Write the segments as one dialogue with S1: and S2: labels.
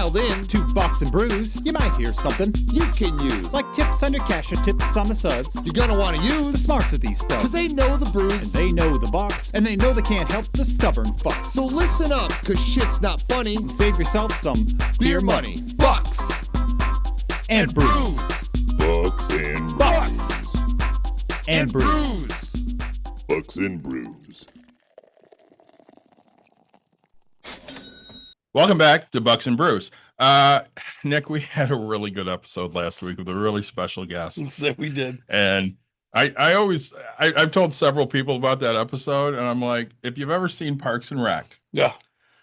S1: dialed in
S2: to Bucks and Brews, you might hear something
S1: you can use.
S2: like tips on your cash or tips on the suds.
S1: You're gonna want to
S2: The
S1: use
S2: smarts of these stuff.
S1: because they know the brews.
S2: And they know the Bucks, and they know they can't help the stubborn fucks.
S1: So listen up, because shit's not funny.
S2: And save yourself some beer money.
S1: Bucks
S2: And brews.
S3: Bucks and
S2: Bucks and brews.
S1: brews.
S3: Bucks and Brews.
S4: Welcome back to Bucks and Brews. Nick, we had a really good episode last week with a really special guest.
S5: So we did.
S4: And I've told several people about that episode, and I'm like, if you've ever seen Parks and Rec,
S5: Yeah.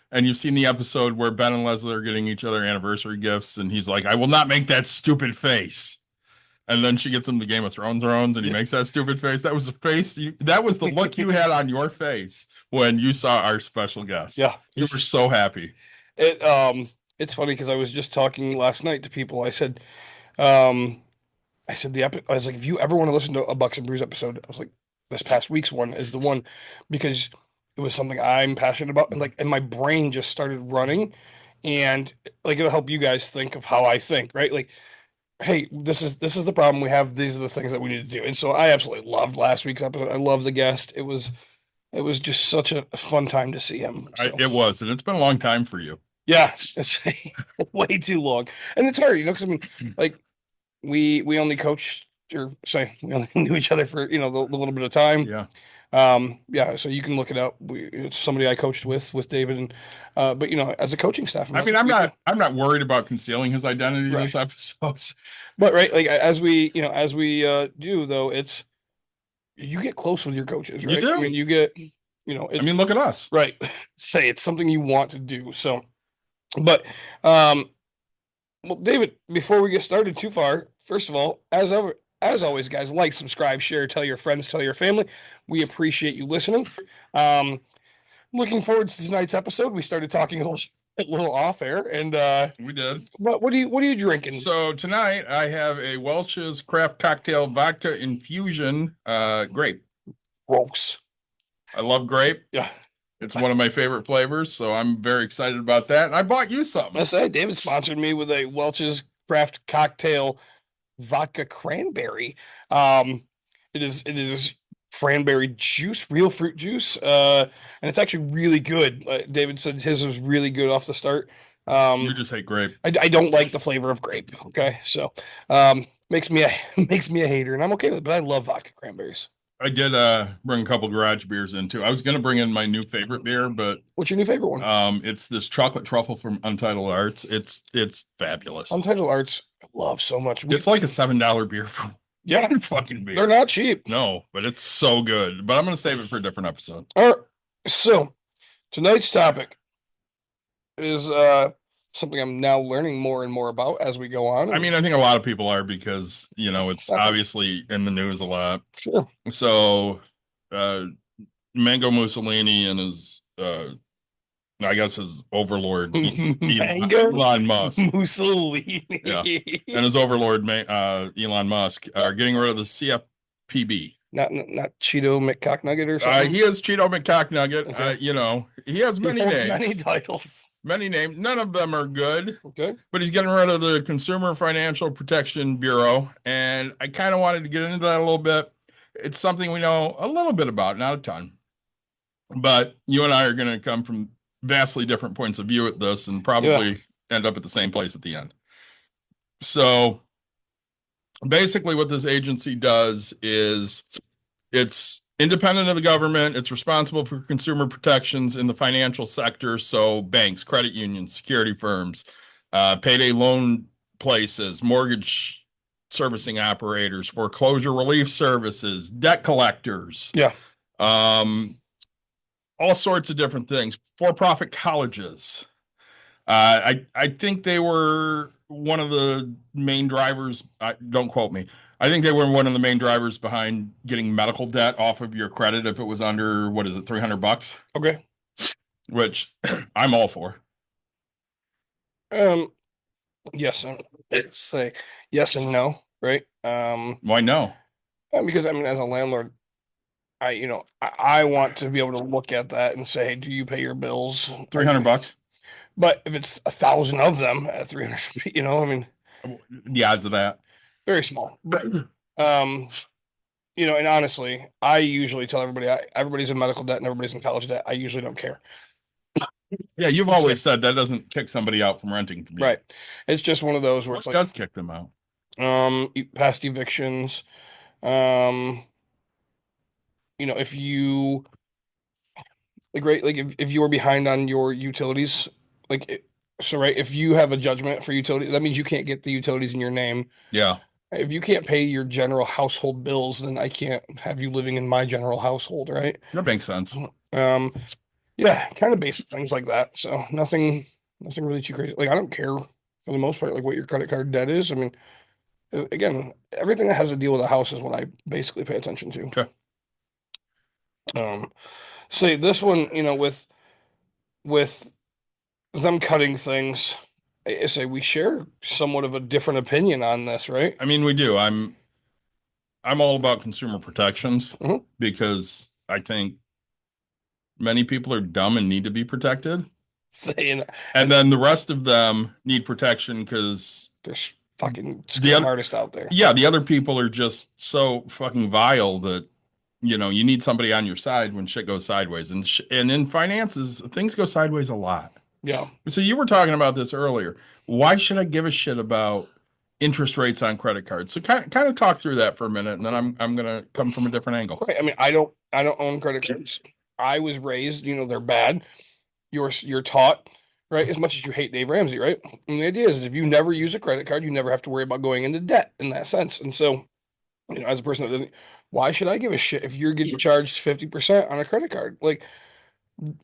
S4: and you've seen the episode where Ben and Leslie are getting each other anniversary gifts, and he's like, I will not make that stupid face. And then she gets him the Game of Thrones, and he makes that stupid face. That was the face. That was the look you had on your face when you saw our special guest.
S5: Yeah.
S4: You were so happy.
S5: It's funny because I was just talking last night to people. I said, I was like, if you ever want to listen to a Bucks and Brews episode, I was like, this past week's one is the one because it was something I'm passionate about, and my brain just started running, and like it'll help you guys think of how I think, right? Like, hey, this is the problem we have. These are the things that we need to do, and so I absolutely loved last week's episode. I love the guest. It was just such a fun time to see him. So.
S4: It was, and it's been a long time for you.
S5: Yeah, it's way too long, and it's hard, because I mean, like we only coached or say we only knew each other for the little bit of time.
S4: Yeah.
S5: So you can look it up. It's somebody I coached with David, and but as a coaching staff,
S4: I'm not worried about concealing his identity in this episode.
S5: But right, like as we do though, it's you get close with your coaches, right?
S4: You do.
S5: I mean, you get
S4: Look at us.
S5: right. Say it's something you want to do. So, but well, David, before we get started too far, first of all, as always, guys, like, subscribe, share, tell your friends, tell your family. We appreciate you listening. Looking forward to tonight's episode. We started talking a little off air, and
S4: We did.
S5: what are you drinking?
S4: So tonight I have a Welch's Craft Cocktail Vodka Infusion grape.
S5: Gross.
S4: I love grape.
S5: Yeah.
S4: It's one of my favorite flavors, so I'm very excited about that. And I bought you something.
S5: I say David sponsored me with a Welch's Craft Cocktail Vodka Cranberry. It is cranberry juice, real fruit juice, and it's actually really good. David said his was really good off the start.
S4: You just hate grape.
S5: I don't like the flavor of grape. Okay, so makes me a hater, and I'm okay with it. But I love vodka cranberries.
S4: I did bring a couple garage beers in too. I was gonna bring in my new favorite beer, but
S5: What's your new favorite one?
S4: it's this chocolate truffle from Untitled Arts. It's fabulous.
S5: Untitled Arts, I love so much.
S4: It's like a $7 beer for one fucking beer.
S5: They're not cheap.
S4: No, but it's so good. But I'm gonna save it for a different episode.
S5: All right, so tonight's topic is something I'm now learning more and more about as we go on.
S4: I mean, I think a lot of people are because it's obviously in the news a lot.
S5: Sure.
S4: So, Mango Mussolini and his, I guess his overlord,
S5: Mango
S4: Elon Musk,
S5: Mussolini.
S4: Yeah. and his overlord, Elon Musk, are getting rid of the CFPB.
S5: Not Cheeto McCocknugget or something.
S4: He is Cheeto McCocknugget.
S5: Okay.
S4: He has many names.
S5: Many titles.
S4: Many names. None of them are good.
S5: Okay.
S4: But he's getting rid of the Consumer Financial Protection Bureau, and I kind of wanted to get into that a little bit. It's something we know a little bit about, not a ton. But you and I are going to come from vastly different points of view at this and probably end up at the same place at the end. So basically what this agency does is it's independent of the government. It's responsible for consumer protections in the financial sector. So banks, credit unions, security firms, payday loan places, mortgage servicing operators, foreclosure relief services, debt collectors.
S5: Yeah.
S4: All sorts of different things. For-profit colleges. I think they were one of the main drivers. Don't quote me. I think they were one of the main drivers behind getting medical debt off of your credit if it was under, what is it, $300?
S5: Okay.
S4: Which I'm all for.
S5: Yes, it's say yes and no, right?
S4: Why no?
S5: Because I mean, as a landlord, I want to be able to look at that and say, hey, do you pay your bills?
S4: $300?
S5: But if it's 1,000 of them at 300, I mean,
S4: The odds of that.
S5: very small. But and honestly, I usually tell everybody, everybody's in medical debt and everybody's in college debt. I usually don't care.
S4: Yeah, you've always said that doesn't kick somebody out from renting from you.
S5: Right. It's just one of those where
S4: What
S5: it's like,
S4: does kick them out?
S5: past evictions. Um, if you if you are behind on your utilities, right, if you have a judgment for utilities, that means you can't get the utilities in your name.
S4: Yeah.
S5: If you can't pay your general household bills, then I can't have you living in my general household, right?
S4: That makes sense.
S5: Yeah, kind of basic things like that. So nothing really too crazy. Like I don't care for the most part, like what your credit card debt is. I mean, again, everything that has to deal with a house is what I basically pay attention to.
S4: Okay.
S5: Say this one, with them cutting things, I say we share somewhat of a different opinion on this, right?
S4: I mean, we do. I'm all about consumer protections
S5: Mhm.
S4: because I think many people are dumb and need to be protected.
S5: Saying
S4: And then the rest of them need protection because
S5: there's fucking
S4: The
S5: scam
S4: other-
S5: artists out there.
S4: yeah, the other people are just so fucking vile that you need somebody on your side when shit goes sideways. And in finances, things go sideways a lot.
S5: Yeah.
S4: So you were talking about this earlier. Why should I give a shit about interest rates on credit cards? So kind of talk through that for a minute, and then I'm gonna come from a different angle.
S5: Right. I mean, I don't own credit cards. I was raised, they're bad. You're taught, right? As much as you hate Dave Ramsey, right? And the idea is if you never use a credit card, you never have to worry about going into debt in that sense. And so, as a person that doesn't, why should I give a shit if you're getting charged 50% on a credit card? Like,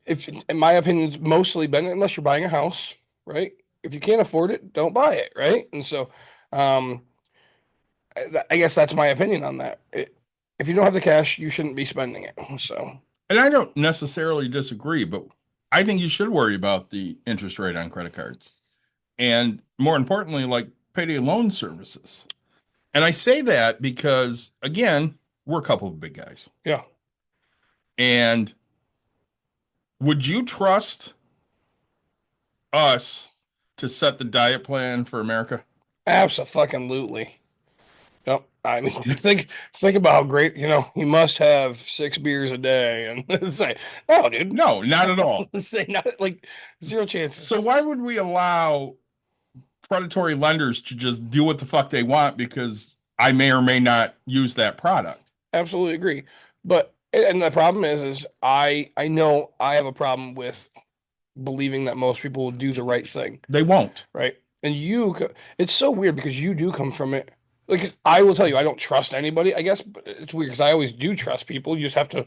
S5: if in my opinion, it's mostly been unless you're buying a house, right? If you can't afford it, don't buy it, right? And so, um, I guess that's my opinion on that. If you don't have the cash, you shouldn't be spending it. So,
S4: And I don't necessarily disagree, but I think you should worry about the interest rate on credit cards. And more importantly, like payday loan services. And I say that because, again, we're a couple of big guys.
S5: yeah,
S4: And would you trust us to set the diet plan for America?
S5: absolutely. Yep. I mean, think about how great, he must have 6 beers a day, and it's like, no, dude,
S4: No, not at all.
S5: say not like zero chances.
S4: So why would we allow predatory lenders to just do what the fuck they want because I may or may not use that product?
S5: Absolutely agree. But and the problem is I know I have a problem with believing that most people will do the right thing,
S4: They won't.
S5: right? And it's so weird because you do come from it. Like I will tell you, I don't trust anybody. I guess, but it's weird because I always do trust people. You just have to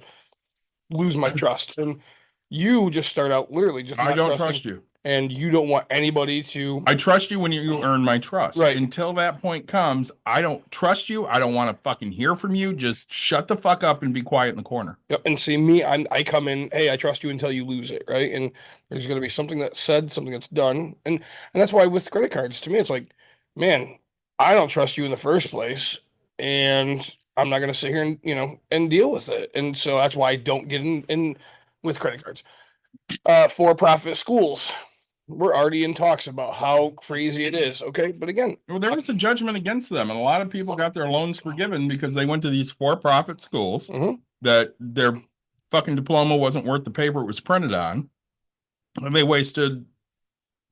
S5: lose my trust, and you just start out literally just
S4: I
S5: not
S4: don't
S5: trusting,
S4: trust you.
S5: and you don't want anybody to.
S4: I trust you when you earn my trust.
S5: Right.
S4: Until that point comes, I don't trust you. I don't want to fucking hear from you. Just shut the fuck up and be quiet in the corner.
S5: Yep. And see me, I come in, hey, I trust you until you lose it, right? And there's going to be something that's said, something that's done, and that's why with credit cards, to me, it's like, man, I don't trust you in the first place, and I'm not going to sit here and and deal with it, and so that's why I don't get in with credit cards. For-profit schools, we're already in talks about how crazy it is. Okay, but again,
S4: Well, there was a judgment against them, and a lot of people got their loans forgiven because they went to these for-profit schools
S5: mhm,
S4: that their fucking diploma wasn't worth the paper it was printed on, and they wasted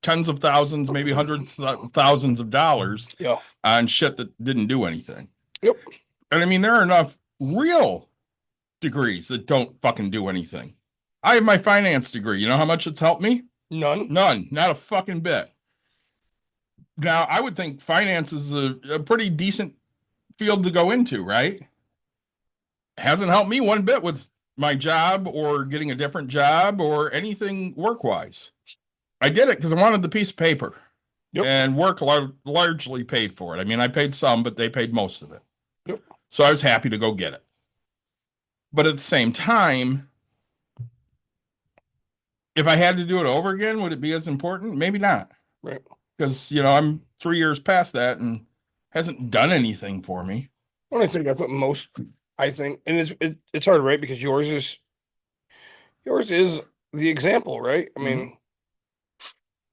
S4: tens of thousands, maybe hundreds of thousands of dollars
S5: yeah,
S4: on shit that didn't do anything.
S5: yep,
S4: And I mean, there are enough real degrees that don't fucking do anything. I have my finance degree. You know how much it's helped me?
S5: none.
S4: None, not a fucking bit. Now, I would think finance is a pretty decent field to go into, right? Hasn't helped me one bit with my job or getting a different job or anything work-wise. I did it because I wanted the piece of paper.
S5: Yep.
S4: And work largely paid for it. I mean, I paid some, but they paid most of it.
S5: Yep.
S4: So I was happy to go get it. But at the same time, if I had to do it over again, would it be as important? Maybe not.
S5: Right.
S4: Because, I'm 3 years past that and hasn't done anything for me.
S5: Well, I think I put most. I think, and it's hard, right? Because yours is the example, right? I mean,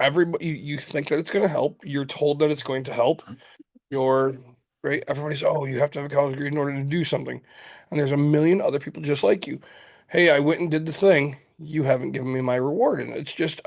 S5: everybody, you think that it's going to help. You're told that it's going to help. You're right. Everybody's, oh, you have to have a college degree in order to do something. And there's a million other people just like you. Hey, I went and did the thing. You haven't given me my reward. And it's just,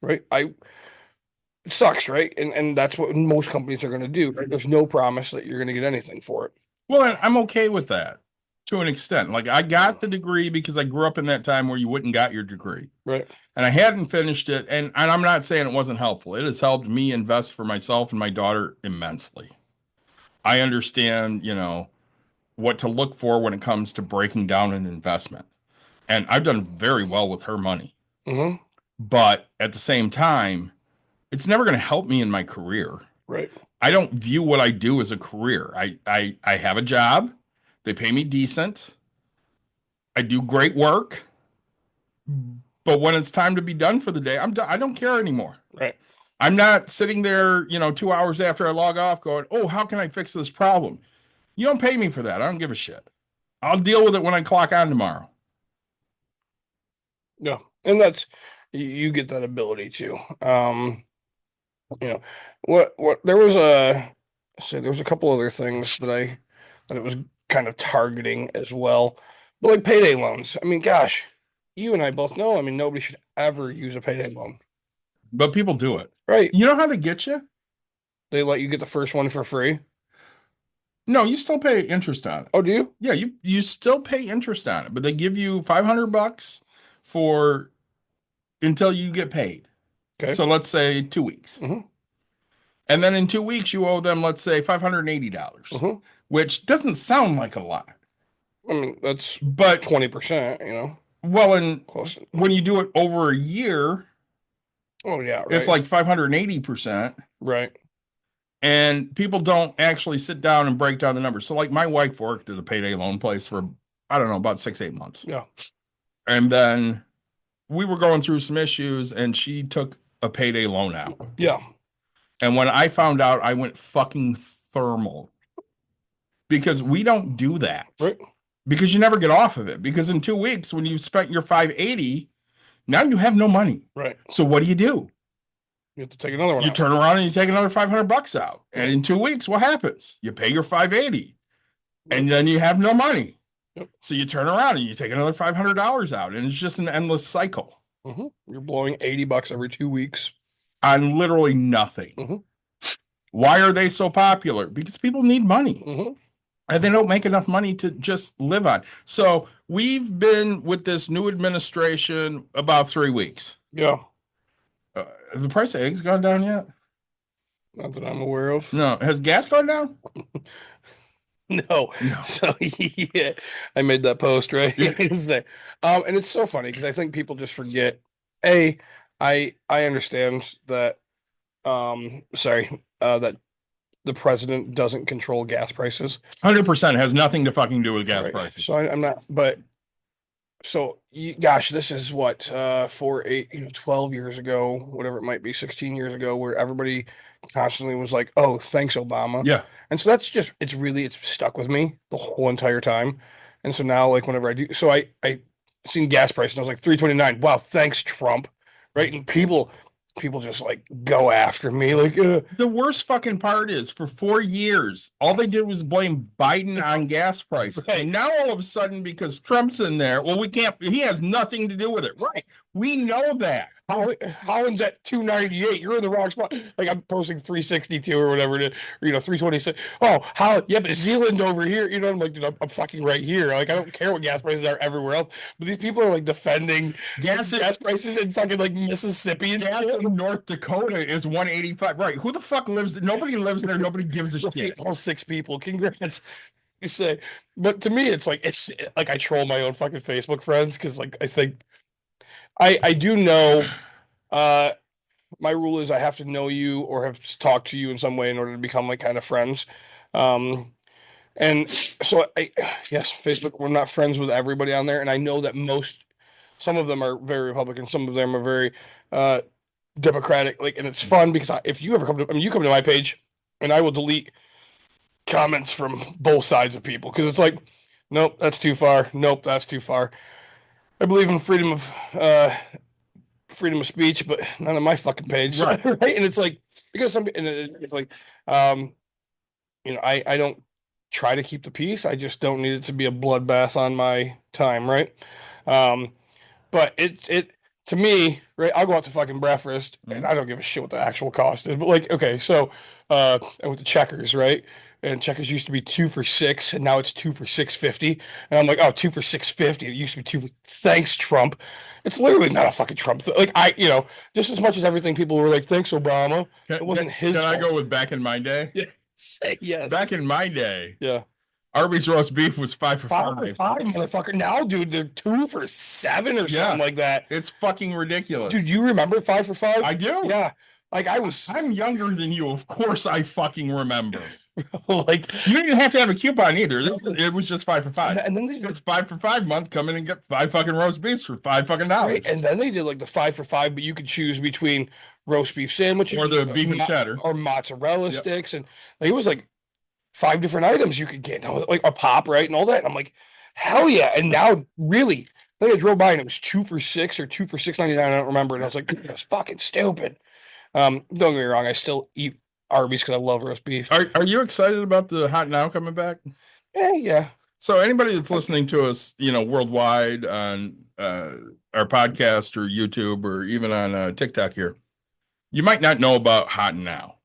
S5: right. It sucks, right? And that's what most companies are going to do. Right? There's no promise that you're going to get anything for it.
S4: Well, and I'm okay with that to an extent. Like I got the degree because I grew up in that time where you wouldn't got your degree.
S5: Right.
S4: And I hadn't finished it. And I'm not saying it wasn't helpful. It has helped me invest for myself and my daughter immensely. I understand, what to look for when it comes to breaking down an investment. And I've done very well with her money.
S5: Mm-hmm.
S4: But at the same time, it's never going to help me in my career.
S5: Right.
S4: I don't view what I do as a career. I have a job. They pay me decent. I do great work. But when it's time to be done for the day, I'm done. I don't care anymore.
S5: Right.
S4: I'm not sitting there, 2 hours after I log off going, oh, how can I fix this problem? You don't pay me for that. I don't give a shit. I'll deal with it when I clock on tomorrow.
S5: Yeah. And that's, you get that ability too. What there was a couple other things that it was kind of targeting as well. But like payday loans. I mean, gosh, you and I both know, I mean, nobody should ever use a payday loan.
S4: But people do it.
S5: Right.
S4: You know how they get you?
S5: They let you get the first one for free.
S4: No, you still pay interest on it.
S5: Oh, do you?
S4: Yeah, you still pay interest on it, but they give you $500 for until you get paid.
S5: Okay.
S4: So let's say 2 weeks.
S5: Mm-hmm.
S4: And then in 2 weeks, you owe them, let's say, $580,
S5: Mm-hmm.
S4: which doesn't sound like a lot.
S5: I mean, that's
S4: But
S5: 20%,
S4: well, and
S5: close.
S4: when you do it over a year,
S5: Oh, yeah, right.
S4: it's like 580%.
S5: Right.
S4: And people don't actually sit down and break down the numbers. So like my wife worked at a payday loan place for, I don't know, about 6-8 months.
S5: Yeah.
S4: And then we were going through some issues and she took a payday loan out.
S5: Yeah.
S4: And when I found out, I went fucking thermal because we don't do that.
S5: Right.
S4: Because you never get off of it. Because in 2 weeks, when you've spent your 580, now you have no money.
S5: Right.
S4: So what do?
S5: You have to take another one
S4: You
S5: out.
S4: turn around and you take another $500 out. And in 2 weeks, what happens? You pay your 580 and then you have no money.
S5: Yep.
S4: So you turn around and you take another $500 out. And it's just an endless cycle
S5: Mm-hmm. You're blowing $80 every 2 weeks.
S4: on literally nothing.
S5: Mm-hmm.
S4: Why are they so popular? Because people need money.
S5: Mm-hmm.
S4: And they don't make enough money to just live on. So we've been with this new administration about 3 weeks.
S5: Yeah.
S4: Has the price of eggs gone down yet?
S5: Not that I'm aware of.
S4: No. Has gas gone down?
S5: No. So yeah, I made that post, right? And it's so funny because I think people just forget. I understand that that the president doesn't control gas prices.
S4: 100% has nothing to fucking do with gas
S5: Right.
S4: prices.
S5: So I'm not, but so gosh, this is what 12 years ago, whatever it might be, 16 years ago, where everybody constantly was like, "Oh, thanks, Obama."
S4: Yeah.
S5: And so that's just it's stuck with me the whole entire time. And so now, like whenever I do, so I seen gas prices and I was like 329. Wow, thanks, Trump. Right. And people just like go after me like
S4: The worst fucking part is for 4 years, all they did was blame Biden on gas prices.
S5: Right.
S4: And now all of a sudden, because Trump's in there, well, we can't, he has nothing to do with it. Right. We know that.
S5: Holland's at 298. You're in the wrong spot. Like I'm posting 362 or whatever it is, or 326. Oh, Holland, yeah, but Zealand over here. I'm like, dude, I'm fucking right here. Like I don't care what gas prices are everywhere else. But these people are like defending gas prices in fucking like Mississippi and
S4: Gas in North Dakota is 185. Right. Who the fuck lives? Nobody lives there. Nobody gives a shit.
S5: All 6 people. Congrats. You say, but to me, it's like I troll my own fucking Facebook friends because like I think I do know. My rule is I have to know you or have talked to you in some way in order to become like kind of friends. And so yes, Facebook, we're not friends with everybody on there. And I know that some of them are very Republican, some of them are very Democratic. Like, and it's fun because if you ever you come to my page and I will delete comments from both sides of people because it's like, nope, that's too far. Nope, that's too far. I believe in freedom freedom of speech, but not on my fucking page.
S4: Right.
S5: Right. And it's like, because it's like, I don't try to keep the peace. I just don't need it to be a bloodbath on my time. Right. Um, but to me, right, I'll go out to fucking breakfast and I don't give a shit what the actual cost is. But like, okay, so I went to Checkers, right? And Checkers used to be 2 for $6, and now it's 2 for $6.50. And I'm like, oh, 2 for $6.50. It used to be thanks, Trump. It's literally not a fucking Trump thing. Like just as much as everything people were like, thanks, Obama. It wasn't his
S4: Can I
S5: fault.
S4: go with back in my day?
S5: Yeah. Say yes.
S4: Back in my day,
S5: Yeah.
S4: Arby's roast beef was 5 for
S5: 5
S4: 5.
S5: for 5, motherfucker. Now, dude, they're 2 for $7 or
S4: Yeah.
S5: something like that.
S4: It's fucking ridiculous.
S5: Dude, you remember 5 for 5?
S4: I do.
S5: Yeah. Like
S4: I'm younger than you. Of course I fucking remember.
S5: like,
S4: You didn't have to have a coupon either. It was just 5 for 5.
S5: and then they
S4: It's 5 for 5 month. Come in and get 5 fucking roast beefs for $5 fucking dollars.
S5: right, and then they did like the 5 for 5, but you could choose between roast beef sandwiches
S4: Or the beef and cheddar.
S5: or mozzarella
S4: Yep.
S5: sticks, and like, it was like 5 different items you could get, like a pop, right, and all that. And I'm like, hell yeah! And now, really, like I drove by and it was 2 for $6 or 2 for $6.99. I don't remember, and I was like, that's fucking stupid. Don't get me wrong, I still eat Arby's because I love roast beef.
S4: Are you excited about the Hot Now coming back?
S5: Yeah.
S4: So anybody that's listening to us, worldwide on our podcast or YouTube or even on TikTok here, you might not know about Hot Now,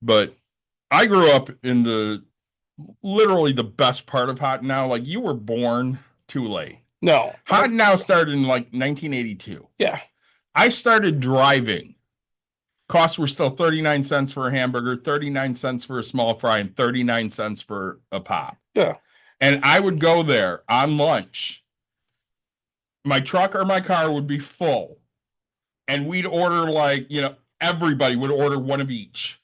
S4: but I grew up in literally the best part of Hot Now. Like, you were born too late.
S5: No.
S4: Hot Now started in like 1982.
S5: Yeah.
S4: I started driving. Costs were still 39 cents for a hamburger, 39 cents for a small fry, and 39 cents for a pop.
S5: Yeah.
S4: And I would go there on lunch. My truck or my car would be full. And we'd order everybody would order one of each.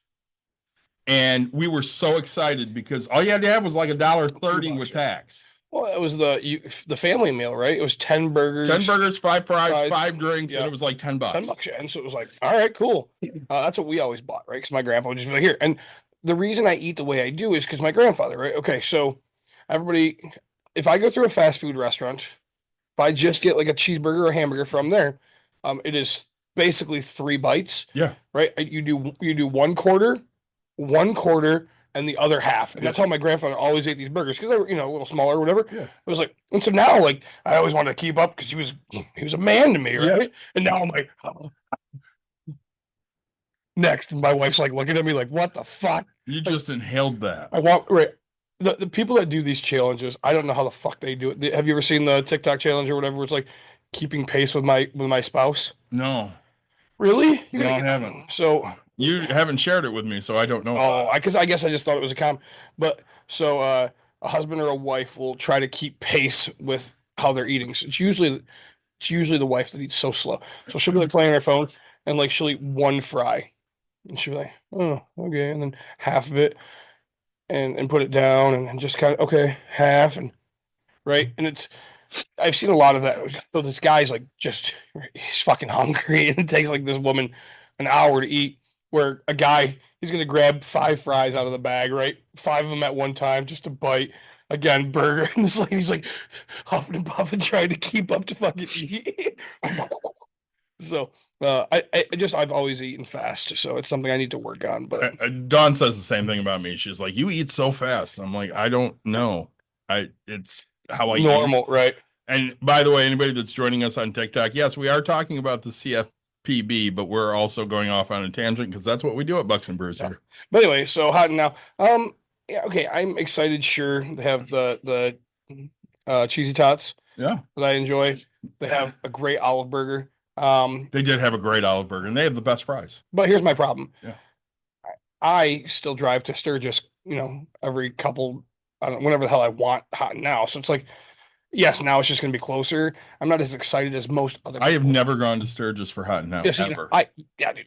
S4: And we were so excited because all you had to have was like $1.30 with tax.
S5: Well, it was the family meal, right? It was 10 burgers.
S4: 10 burgers, 5 fries,
S5: Fries.
S4: 5 drinks,
S5: Yeah.
S4: and it was like $10.
S5: $10, yeah. And so it was like, all right, cool. That's what we always bought, right? Because my grandpa would just be like, here. And the reason I eat the way I do is because my grandfather, right? Okay, so everybody, if I go through a fast food restaurant, if I just get like a cheeseburger or a hamburger from there, it is basically 3 bites.
S4: Yeah.
S5: Right? You do 1/4, and the other half. And that's how my grandfather always ate these burgers, because they were, a little smaller or whatever.
S4: Yeah.
S5: It was like, and so now, like, I always wanted to keep up because he was a man to me, right?
S4: Yeah.
S5: And now I'm like, oh. Next, and my wife's like looking at me like, what the fuck?
S4: You just inhaled that.
S5: I want, right. The people that do these challenges, I don't know how the fuck they do it. Have you ever seen the TikTok challenge or whatever, where it's like keeping pace with my spouse?
S4: No.
S5: Really?
S4: No, I haven't.
S5: So
S4: You haven't shared it with me, so I don't know.
S5: I guess I just thought it was a but so a husband or a wife will try to keep pace with how they're eating. So it's usually the wife that eats so slow. So she'll be like playing on her phone, and like she'll eat 1 fry, and she'll be like, oh, okay, and then half of it, and put it down, and then just kind of, okay, half, and right, and I've seen a lot of that. So this guy's like, he's fucking hungry, and it takes like this woman an hour to eat. Where a guy, he's gonna grab 5 fries out of the bag, right? 5 of them at one time, just a bite. Again, burger, and this lady's like huffing and puffing, trying to keep up to fucking eat. So I've always eaten fast, so it's something I need to work on. But
S4: Dawn says the same thing about me. She's like, "You eat so fast." I'm like, "I don't know. It's how I
S5: normal,
S4: eat."
S5: right?
S4: And by the way, anybody that's joining us on TikTok, yes, we are talking about the CFPB, but we're also going off on a tangent because that's what we do at Bucks and Brews here.
S5: But anyway, so Hot Now. Yeah, okay, I'm excited. Sure, they have the cheesy tots
S4: Yeah,
S5: that I enjoy. They have a great olive burger.
S4: they did have a great olive burger, and they have the best fries.
S5: But here's my problem.
S4: Yeah.
S5: I still drive to Sturgis, every couple, I don't know, whenever the hell I want Hot Now. So it's like, yes, now it's just going to be closer. I'm not as excited as most other
S4: I have
S5: people.
S4: never gone to Sturgis for Hot Now,
S5: Yes,
S4: ever.
S5: dude.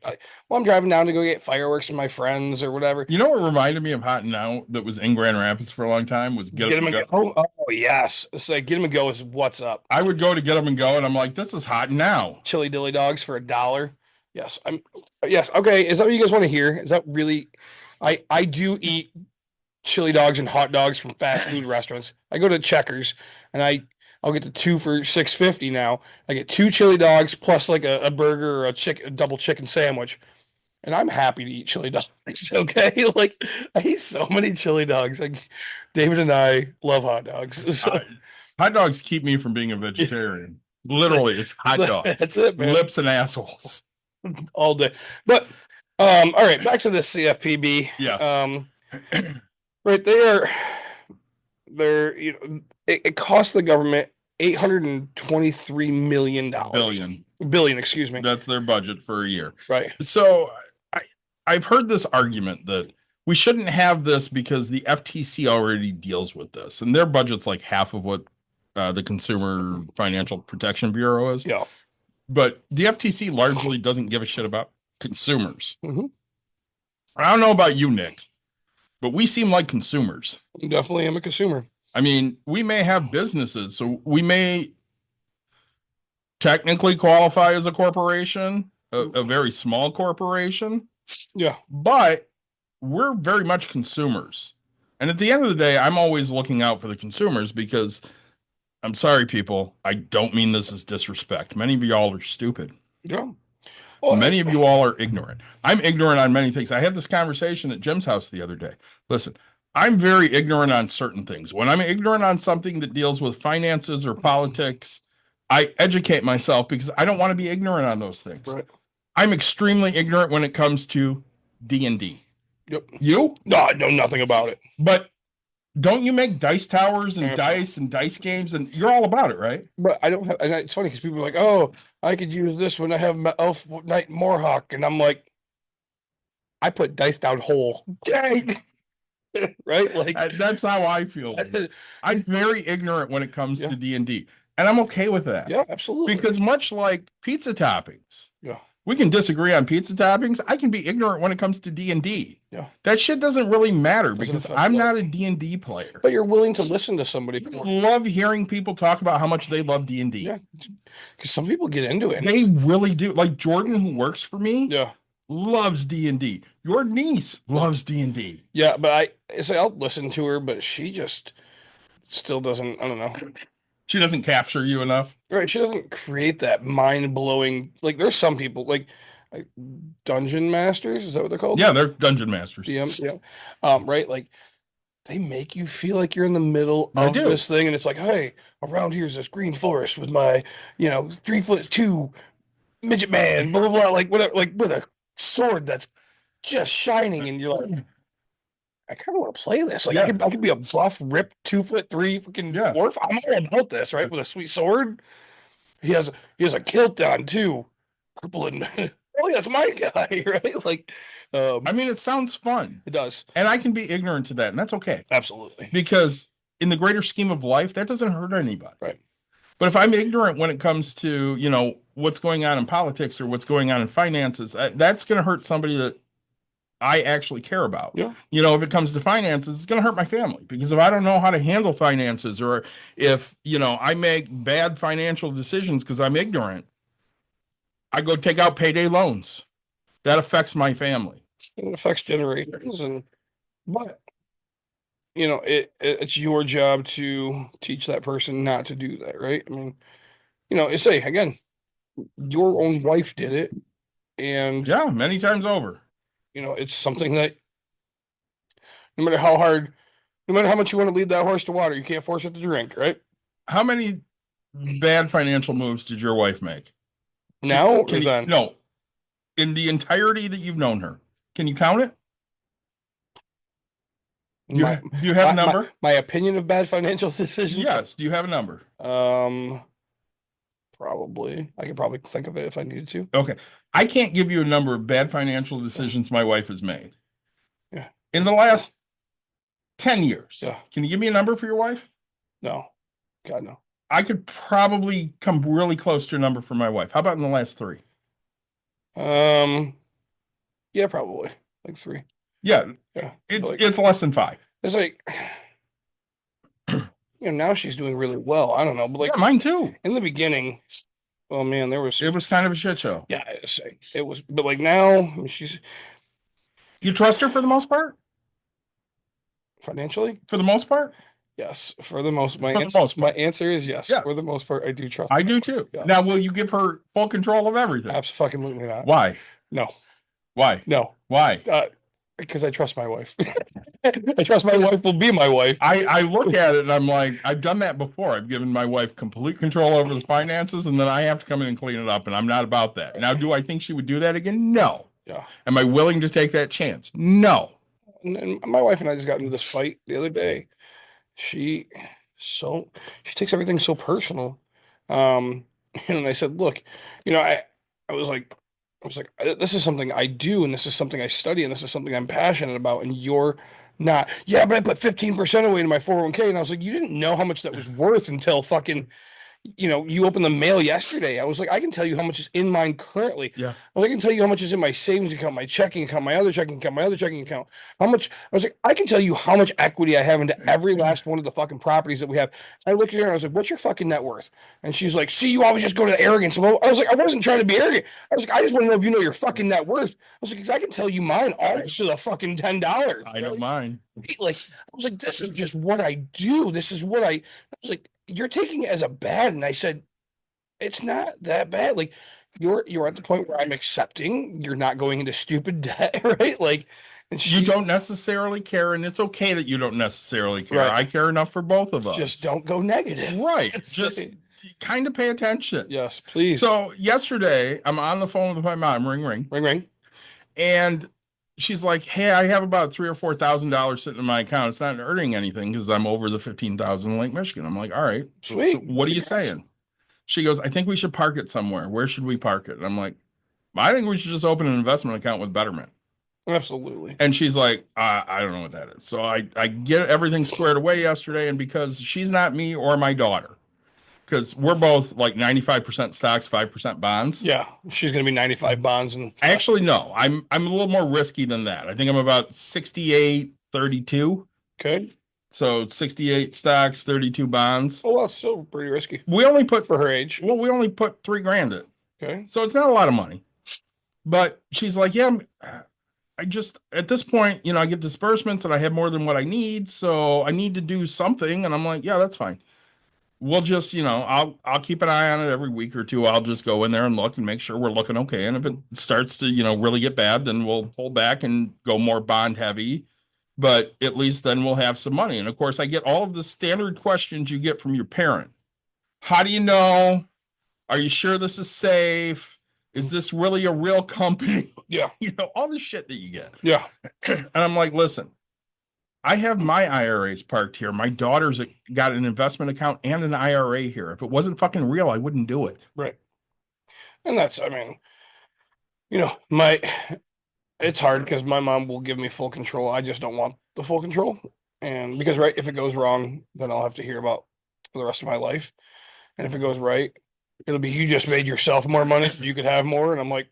S5: I'm driving down to go get fireworks with my friends or whatever.
S4: You know what reminded me of Hot Now that was in Grand Rapids for a long time was Get 'em and Go.
S5: Oh, yes. It's like Get 'em and Go is what's up.
S4: I would go to Get 'em and Go, and I'm like, this is Hot Now.
S5: Chili dilly dogs for $1. Yes, yes. Okay, is that what you guys want to hear? Is that really? I do eat chili dogs and hot dogs from fast food restaurants. I go to Checkers, and I'll get the 2 for $6.50 now. I get 2 chili dogs plus like a burger or a double chicken sandwich. And I'm happy to eat chili dogs. Okay. Like I eat so many chili dogs. Like David and I love hot dogs. So
S4: Hot dogs keep me from being a vegetarian. Literally, it's hot dogs.
S5: that's it, man.
S4: Lips and assholes.
S5: All day. But all right, back to the CFPB.
S4: Yeah.
S5: Right, they're it cost the government $823 million. Billion, excuse me.
S4: That's their budget for a year.
S5: Right.
S4: So I've heard this argument that we shouldn't have this because the FTC already deals with this, and their budget's like half of what the Consumer Financial Protection Bureau is.
S5: Yeah.
S4: But the FTC largely doesn't give a shit about consumers.
S5: Mm-hmm.
S4: I don't know about you, Nick, but we seem like consumers.
S5: I definitely am a consumer.
S4: I mean, we may have businesses, so we may technically qualify as a corporation, a very small corporation.
S5: Yeah.
S4: But we're very much consumers. And at the end of the day, I'm always looking out for the consumers because I'm sorry, people. I don't mean this as disrespect. Many of y'all are stupid.
S5: Yeah. Well,
S4: many of you all are ignorant. I'm ignorant on many things. I had this conversation at Jim's house the other day. Listen, I'm very ignorant on certain things. When I'm ignorant on something that deals with finances or politics, I educate myself because I don't want to be ignorant on those things.
S5: Right.
S4: I'm extremely ignorant when it comes to D&D.
S5: Yep.
S4: You?
S5: No, I know nothing about it.
S4: But don't you make dice towers and
S5: Yeah.
S4: dice and dice games, and you're all about it, right?
S5: But I don't have, and it's funny because people are like, "Oh, I could use this when I have my Elf Knight Morhawk," and I'm like, "I put dice down whole." Dang. Right? Like
S4: That's how I feel. I'm very ignorant when it comes to D&D, and I'm okay with that.
S5: Yeah, absolutely.
S4: Because much like pizza toppings,
S5: yeah,
S4: we can disagree on pizza toppings. I can be ignorant when it comes to D&D.
S5: Yeah,
S4: that shit doesn't really matter
S5: Doesn't
S4: because
S5: affect
S4: I'm
S5: life.
S4: not a D&D player.
S5: But you're willing to listen to somebody.
S4: I love hearing people talk about how much they love D&D.
S5: Yeah, because some people get into it.
S4: They really do. Like Jordan, who works for me,
S5: Yeah,
S4: loves D&D. Your niece loves D&D.
S5: yeah, but I say I'll listen to her, but she just still doesn't. I don't know.
S4: She doesn't capture you enough.
S5: Right? She doesn't create that mind blowing. Like there's some people like dungeon masters. Is that what they're called?
S4: Yeah, they're dungeon masters.
S5: DMs. Yeah. Right. Like they make you feel like you're in the middle
S4: They
S5: of
S4: do.
S5: this thing, and it's like, hey, around here's this green forest with my, 3'2" midget man, blah blah blah, like whatever, like with a sword that's just shining, and you're like, I kind of want to play this. Like
S4: Yeah.
S5: I could be a buff, ripped 2'3" freaking
S4: Yeah.
S5: dwarf. I'm all about this, right? With a sweet sword. He has a kilt on too, purple and oh yeah, that's my guy, right? Like,
S4: I mean, it sounds fun.
S5: it does
S4: And I can be ignorant to that, and that's okay.
S5: absolutely
S4: Because in the greater scheme of life, that doesn't hurt anybody.
S5: right.
S4: But if I'm ignorant when it comes to, what's going on in politics or what's going on in finances, that's going to hurt somebody that I actually care about.
S5: Yeah.
S4: If it comes to finances, it's going to hurt my family because if I don't know how to handle finances or if, I make bad financial decisions because I'm ignorant, I go take out payday loans. That affects my family.
S5: It affects generations, but it's your job to teach that person not to do that, right? I mean, say again, your own wife did it, and
S4: Yeah, many times over.
S5: it's something that no matter how hard, no matter how much you want to lead that horse to water, you can't force it to drink, right?
S4: How many bad financial moves did your wife make?
S5: Now or
S4: Can you,
S5: then?
S4: no, in the entirety that you've known her, can you count it? Do you,
S5: My,
S4: do you have a
S5: my-
S4: number?
S5: my opinion of bad financial decisions?
S4: Yes. Do you have a number?
S5: Probably. I could probably think of it if I needed to.
S4: Okay. I can't give you a number of bad financial decisions my wife has made.
S5: Yeah.
S4: In the last 10 years.
S5: Yeah.
S4: Can you give me a number for your wife?
S5: No, God no.
S4: I could probably come really close to a number for my wife. How about in the last 3?
S5: Yeah, probably like 3.
S4: Yeah.
S5: Yeah,
S4: It's less than 5.
S5: it's like now she's doing really well. I don't know, but like
S4: Yeah, mine too.
S5: in the beginning, oh man, there was
S4: It was kind of a shit show.
S5: yeah, it was, but like now, I mean, she's
S4: You trust her for the most part?
S5: financially,
S4: For the most part?
S5: Yes, for the most,
S4: For the most
S5: my
S4: part.
S5: answer is yes.
S4: Yeah.
S5: For the most part, I do trust.
S4: I
S5: my
S4: do
S5: wife.
S4: too.
S5: Yes.
S4: Now, will you give her full control of everything?
S5: Absolutely not.
S4: Why?
S5: No,
S4: Why?
S5: no.
S4: Why?
S5: Because I trust my wife. I trust my wife will be my wife.
S4: I look at it and I'm like, I've done that before. I've given my wife complete control over the finances, and then I have to come in and clean it up, and I'm not about that. Now, do I think she would do that again? No.
S5: Yeah.
S4: Am I willing to take that chance? No.
S5: And my wife and I just got into this fight the other day. She she takes everything so personal. Um, and I said, look, I was like, this is something I do, and this is something I study, and this is something I'm passionate about, and you're not. Yeah, but I put 15% away in my 401k, and I was like, you didn't know how much that was worth until fucking you opened the mail yesterday. I was like, I can tell you how much is in mine currently.
S4: Yeah.
S5: Well, I can tell you how much is in my savings account, my checking account, my other checking account, my other checking account. How much? I was like, I can tell you how much equity I have into every last one of the fucking properties that we have. I looked at her and I was like, what's your fucking net worth? And she's like, see, you always just go to the arrogance. Well, I was like, I wasn't trying to be arrogant. I was like, I just want to know if you know your fucking net worth. I was like, because I can tell you mine almost to the fucking $10.
S4: I know mine.
S5: Like, I was like, this is just what I do. This is what I was like, you're taking it as a bad. And I said, it's not that bad. Like you're at the point where I'm accepting you're not going into stupid debt, right? Like, and
S4: You don't necessarily care, and it's okay that you don't necessarily care.
S5: Right.
S4: I care enough for both of us.
S5: just don't go negative.
S4: Right.
S5: It's
S4: Just
S5: like-
S4: kind of pay attention.
S5: yes, please.
S4: So yesterday, I'm on the phone with my mom, ring, ring,
S5: Ring ring.
S4: and she's like, "Hey, I have about $3,000 or $4,000 sitting in my account. It's not earning anything because I'm over the 15,000 in Lake Michigan." I'm like, "All right,
S5: Sweet.
S4: So what are you
S5: Congrats.
S4: saying?" She goes, "I think we should park it somewhere. Where should we park it?" And I'm like, "I think we should just open an investment account with Betterment."
S5: Absolutely.
S4: And she's like, I don't know what that is. So I get everything squared away yesterday, and because she's not me or my daughter, because we're both like 95% stocks, 5% bonds.
S5: Yeah, she's gonna be 95 bonds and
S4: Actually, no, I'm a little more risky than that. I think I'm about 68-32.
S5: okay.
S4: So 68 stocks, 32 bonds.
S5: Oh, well, it's still pretty risky
S4: We only put
S5: for her age.
S4: we only put $3,000 in.
S5: Okay.
S4: So it's not a lot of money. But she's like, yeah, I just at this point, I get disbursements and I have more than what I need, so I need to do something. And I'm like, yeah, that's fine. We'll just, I'll keep an eye on it every week or two. I'll just go in there and look and make sure we're looking okay. And if it starts to, really get bad, then we'll pull back and go more bond heavy. But at least then we'll have some money. And of course, I get all of the standard questions you get from your parent. How do you know? Are you sure this is safe? Is this really a real company?
S5: Yeah.
S4: All the shit that you get.
S5: Yeah.
S4: And I'm like, listen, I have my IRAs parked here. My daughter's got an investment account and an IRA here. If it wasn't fucking real, I wouldn't do it.
S5: Right. And that's, I mean, it's hard because my mom will give me full control. I just don't want the full control. And because, right, if it goes wrong, then I'll have to hear about for the rest of my life. And if it goes right, it'll be, you just made yourself more money so you could have more. And I'm like,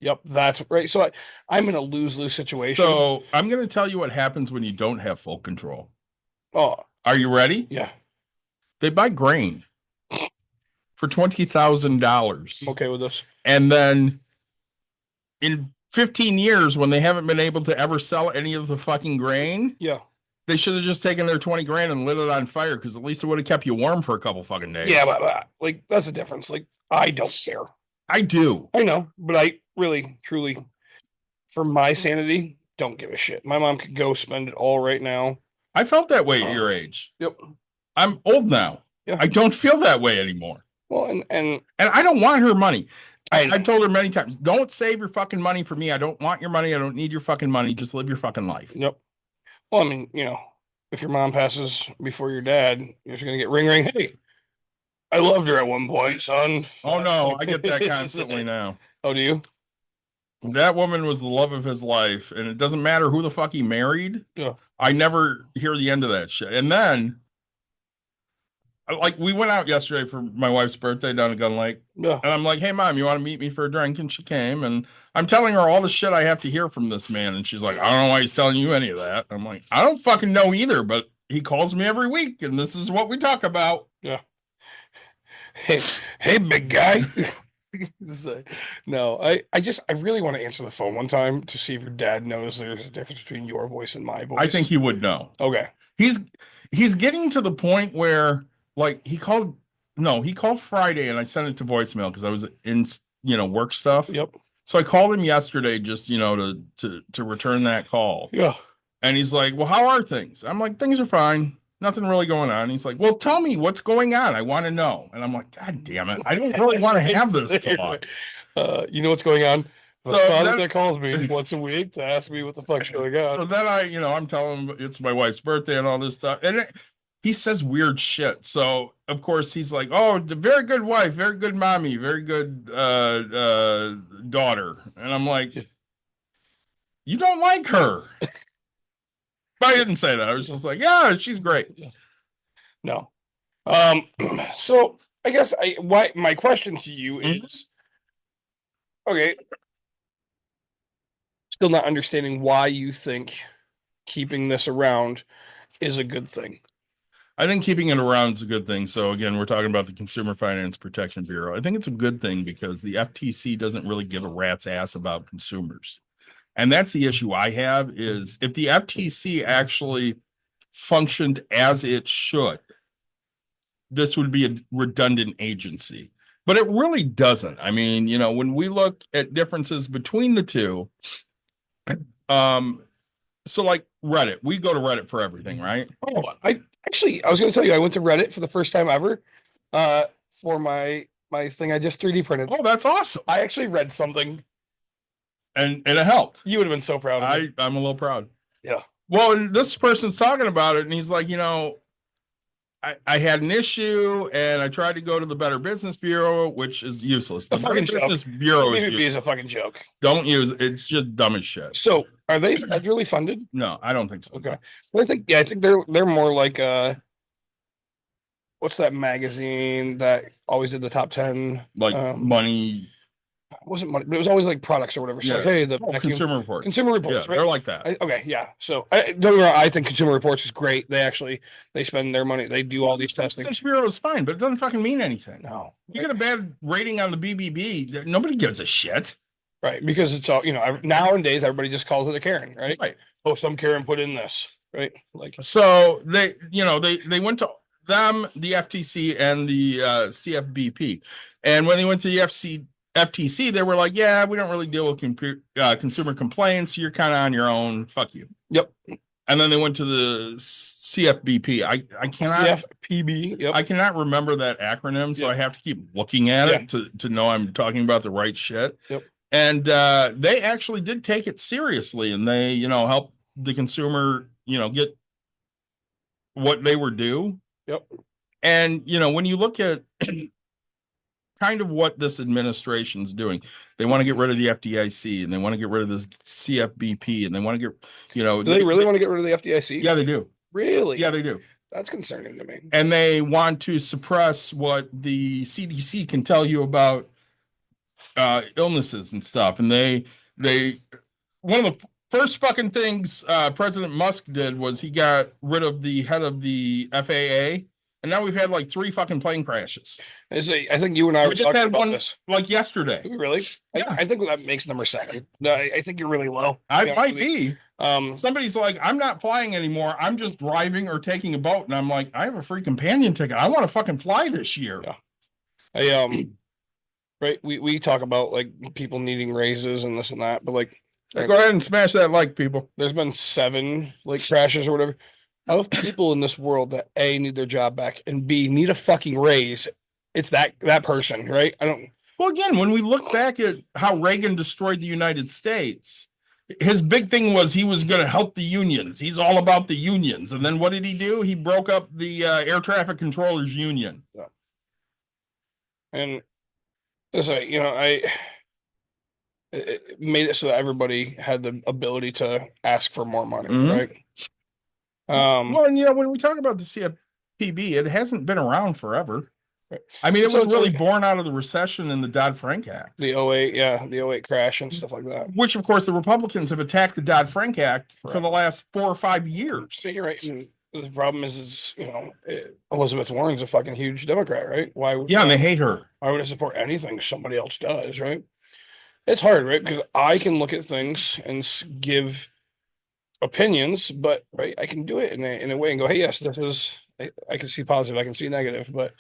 S5: yep, that's right. So I'm in a lose-lose situation.
S4: So I'm going to tell you what happens when you don't have full control.
S5: Oh,
S4: Are you ready?
S5: yeah.
S4: They buy grain for $20,000.
S5: I'm okay with this.
S4: And then in 15 years, when they haven't been able to ever sell any of the fucking grain,
S5: Yeah.
S4: they should have just taken their 20 grand and lit it on fire, because at least it would have kept you warm for a couple fucking days.
S5: Yeah, but like, that's the difference. Like, I don't care.
S4: I do.
S5: I know, but I really, truly, for my sanity, don't give a shit. My mom could go spend it all right now.
S4: I felt that way at your age.
S5: Yep.
S4: I'm old now.
S5: Yeah.
S4: I don't feel that way anymore.
S5: Well, and
S4: And I don't want her money.
S5: I know.
S4: I've told her many times, don't save your fucking money for me. I don't want your money. I don't need your fucking money. Just live your fucking life.
S5: Yep. Well, I mean, if your mom passes before your dad, you're just gonna get ring ring. Hey, I loved her at one point, son.
S4: Oh no, I get that constantly now.
S5: Oh, do you?
S4: That woman was the love of his life, and it doesn't matter who the fuck he married.
S5: Yeah.
S4: I never hear the end of that shit. And then, like, we went out yesterday for my wife's birthday down at Gun Lake,
S5: Yeah.
S4: and I'm like, "Hey, mom, you want to meet me for a drink?" And she came, and I'm telling her all the shit I have to hear from this man, and she's like, "I don't know why he's telling you any of that." I'm like, "I don't fucking know either, but he calls me every week, and this is what we talk about."
S5: Yeah. Hey, big guy. So, no, I really want to answer the phone one time to see if your dad knows there's a difference between your voice and my voice.
S4: I think he would know.
S5: Okay.
S4: he's getting to the point where like he called Friday and I sent it to voicemail because I was in work stuff.
S5: Yep.
S4: So I called him yesterday just to return that call.
S5: Yeah.
S4: And he's like, "Well, how are things?" I'm like, "Things are fine. Nothing really going on." He's like, "Well, tell me what's going on. I want to know." And I'm like, "God damn it. I don't really want to have this talk."
S5: You know what's going on? The
S4: So
S5: father
S4: then-
S5: that calls me once a week to ask me what the fuck's going
S4: So
S5: on.
S4: then I'm telling him it's my wife's birthday and all this stuff. And he says weird shit. So of course he's like, "Oh, the very good wife, very good mommy, very good daughter." And I'm like, "You don't like her." But I didn't say that. I was just like, "Yeah, she's great."
S5: No. So I guess my question to you is, okay, still not understanding why you think keeping this around is a good thing.
S4: I think keeping it around is a good thing. So again, we're talking about the Consumer Finance Protection Bureau. I think it's a good thing because the FTC doesn't really give a rat's ass about consumers. And that's the issue I have is if the FTC actually functioned as it should, this would be a redundant agency. But it really doesn't. I mean, when we look at differences between the two, so like Reddit, we go to Reddit for everything, right?
S5: Oh, I was going to tell you, I went to Reddit for the first time ever, for my thing I just 3D printed.
S4: Oh, that's awesome.
S5: I actually read something.
S4: And it helped.
S5: You would have been so proud of me.
S4: I'm a little proud.
S5: Yeah.
S4: Well, and this person's talking about it, and he's like, I had an issue, and I tried to go to the Better Business Bureau, which is useless. The Better Business Bureau
S5: is a fucking joke.
S4: Don't use it. It's just dumb as shit.
S5: So, are they federally funded?
S4: No, I don't think so.
S5: Okay. Well, I think they're more like what's that magazine that always did the top 10?
S4: Like Money.
S5: It wasn't money, but it was always like products or whatever. So
S4: Yeah.
S5: hey, the
S4: Consumer Reports.
S5: Consumer Reports,
S4: Yeah,
S5: right?
S4: they're like that.
S5: Okay, yeah. So don't get me wrong, I think Consumer Reports is great. They spend their money. They do all these testing.
S4: Business Bureau is fine, but it doesn't fucking mean anything.
S5: No,
S4: You get a bad rating on the BBB, nobody gives a shit.
S5: right? Because it's all nowadays everybody just calls it a Karen, right?
S4: Right.
S5: Oh, some Karen put in this, right? Like
S4: So they went to them, the FTC, and the CFBP, and when they went to the FTC, they were like, "Yeah, we don't really deal with consumer complaints. You're kind of on your own. Fuck you."
S5: Yep.
S4: And then they went to the CFBP. I cannot
S5: CFPB. Yep.
S4: I cannot remember that acronym, so I have to keep looking at it to know I'm talking about the right shit.
S5: Yep.
S4: And they actually did take it seriously, and they helped the consumer get what they were due.
S5: Yep.
S4: And when you look at kind of what this administration's doing, they want to get rid of the FDIC, and they want to get rid of the CFBP, and they want to get
S5: Do they really want to get rid of the FDIC?
S4: Yeah, they do.
S5: Really?
S4: Yeah, they do.
S5: That's concerning to me.
S4: And they want to suppress what the CDC can tell you about illnesses and stuff. And they one of the first fucking things President Musk did was he got rid of the head of the FAA. And now we've had like 3 fucking plane crashes.
S5: I think you and I were
S4: just
S5: talking
S4: had
S5: about
S4: one
S5: this.
S4: like yesterday.
S5: Really?
S4: Yeah.
S5: I think that makes number 2. No, I think you're really low.
S4: I
S5: Yeah,
S4: might be.
S5: Um,
S4: Somebody's like, "I'm not flying anymore. I'm just driving or taking a boat." And I'm like, "I have a free companion ticket. I want to fucking fly this year."
S5: Yeah. Right. We talk about like people needing raises and this and that, but like,
S4: Go ahead and smash that like, people.
S5: there's been 7 like crashes or whatever. How if people in this world that A, need their job back, and B, need a fucking raise, it's that person, right?
S4: Well, again, when we look back at how Reagan destroyed the United States, his big thing was he was going to help the unions. He's all about the unions. And then what did he do? He broke up the air traffic controllers union.
S5: And it's like, it made it so that everybody had the ability to ask for more money,
S4: Mhm.
S5: right?
S4: Well, and when we talk about the CFPB, it hasn't been around forever.
S5: Right.
S4: I mean, it
S5: So
S4: was
S5: it's
S4: really
S5: like-
S4: born out of the recession and the Dodd-Frank Act,
S5: the 08 crash and stuff like that.
S4: which, of course, the Republicans have attacked the Dodd-Frank Act for
S5: Right.
S4: the last 4 or 5 years.
S5: So you're right. And the problem is Elizabeth Warren's a fucking huge Democrat, right? Why would
S4: Yeah, and they hate her.
S5: why would I support anything somebody else does, right? It's hard, right? Because I can look at things and give opinions, but right, I can do it in a way and go, hey, yes, this is I can see positive, I can see negative, but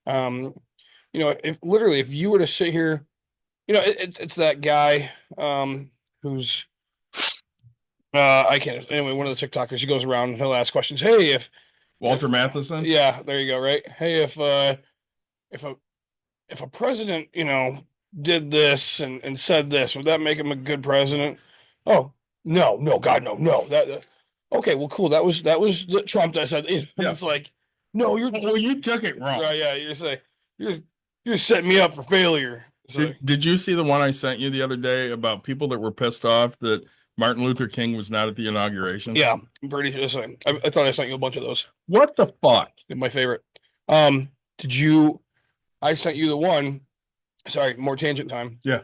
S5: um, if you were to sit here, it's that guy who's I can't anyway, one of the TikTokers, he goes around and he'll ask questions. Hey,
S4: Walter
S5: if
S4: Matheson.
S5: yeah, there you go, right? Hey, if a if a president, did this and said this, would that make him a good president? Oh, no, God, no. Okay, well, cool. That was Trump that said it.
S4: Yeah.
S5: It's like, no,
S4: Well, you took it wrong.
S5: right, yeah, you're you're setting me up for failure. So,
S4: Did you see the one I sent you the other day about people that were pissed off that Martin Luther King was not at the inauguration?
S5: yeah, I'm pretty sure. I thought I sent you a bunch of those.
S4: What the fuck?
S5: They're my favorite. Did I sent you the one. Sorry, more tangent time.
S4: Yeah.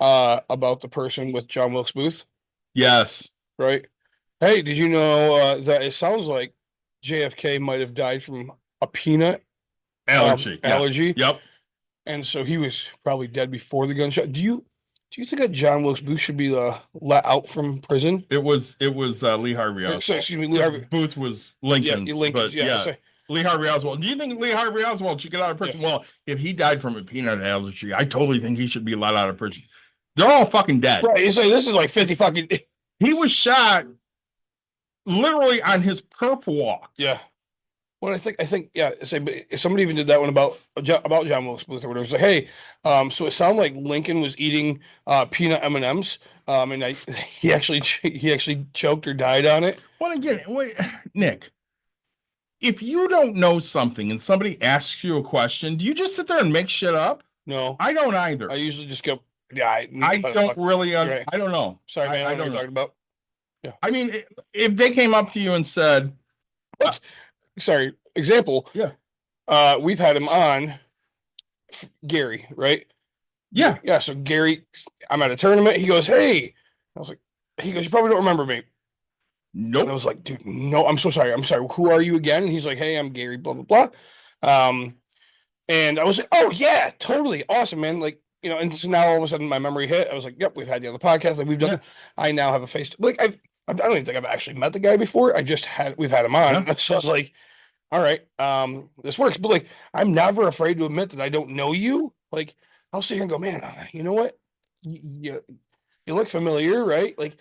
S5: About the person with John Wilkes Booth.
S4: Yes.
S5: Right. Hey, did you know that it sounds like JFK might have died from a peanut
S4: Allergy. Yeah.
S5: allergy?
S4: Yep.
S5: And so he was probably dead before the gunshot. Do you think that John Wilkes Booth should be let out from prison?
S4: It was Lee Harvey Oswald.
S5: So, excuse me, Lee Harvey.
S4: Booth was Lincoln's.
S5: Yeah, Lincoln's.
S4: But
S5: Yeah.
S4: yeah. Lee Harvey Oswald. Do you think Lee Harvey Oswald should get out of prison?
S5: Yeah.
S4: Well, if he died from a peanut allergy, I totally think he should be let out of prison. They're all fucking dead.
S5: Right. It's like this is like 50 fucking.
S4: He was shot literally on his perp walk.
S5: Yeah. Well, I think, yeah. Say, but somebody even did that one about John Wilkes Booth or whatever. It's like, hey, so it sounded like Lincoln was eating peanut M&Ms, and he actually choked or died on it.
S4: Well, again, wait, Nick, if you don't know something and somebody asks you a question, do you just sit there and make shit up?
S5: No,
S4: I don't either.
S5: I usually just go, yeah.
S4: I don't really.
S5: Right.
S4: I don't know.
S5: Sorry, man.
S4: I
S5: I don't know
S4: don't
S5: what
S4: know.
S5: you're talking about. Yeah.
S4: I mean, if they came up to you and said,
S5: Sorry. Example.
S4: Yeah.
S5: We've had him on, Gary, right?
S4: yeah,
S5: Yeah. So Gary, I'm at a tournament. He goes, hey. I was like, he goes, you probably don't remember me. And I
S4: nope.
S5: was like, dude, no, I'm so sorry. I'm sorry. Who are you again? And he's like, hey, I'm Gary, blah, blah, blah. And I was like, oh yeah, totally awesome, man. Like, and so now all of a sudden my memory hit. I was like, yep, we've had you on the podcast. Like we've done.
S4: Yeah.
S5: I now have a face. Like I don't even think I've actually met the guy before. We've had him on.
S4: Yeah.
S5: So I was like, all right, this works. But like, I'm never afraid to admit that I don't know you. Like, I'll sit here and go, man, you know what? You look familiar, right? Like,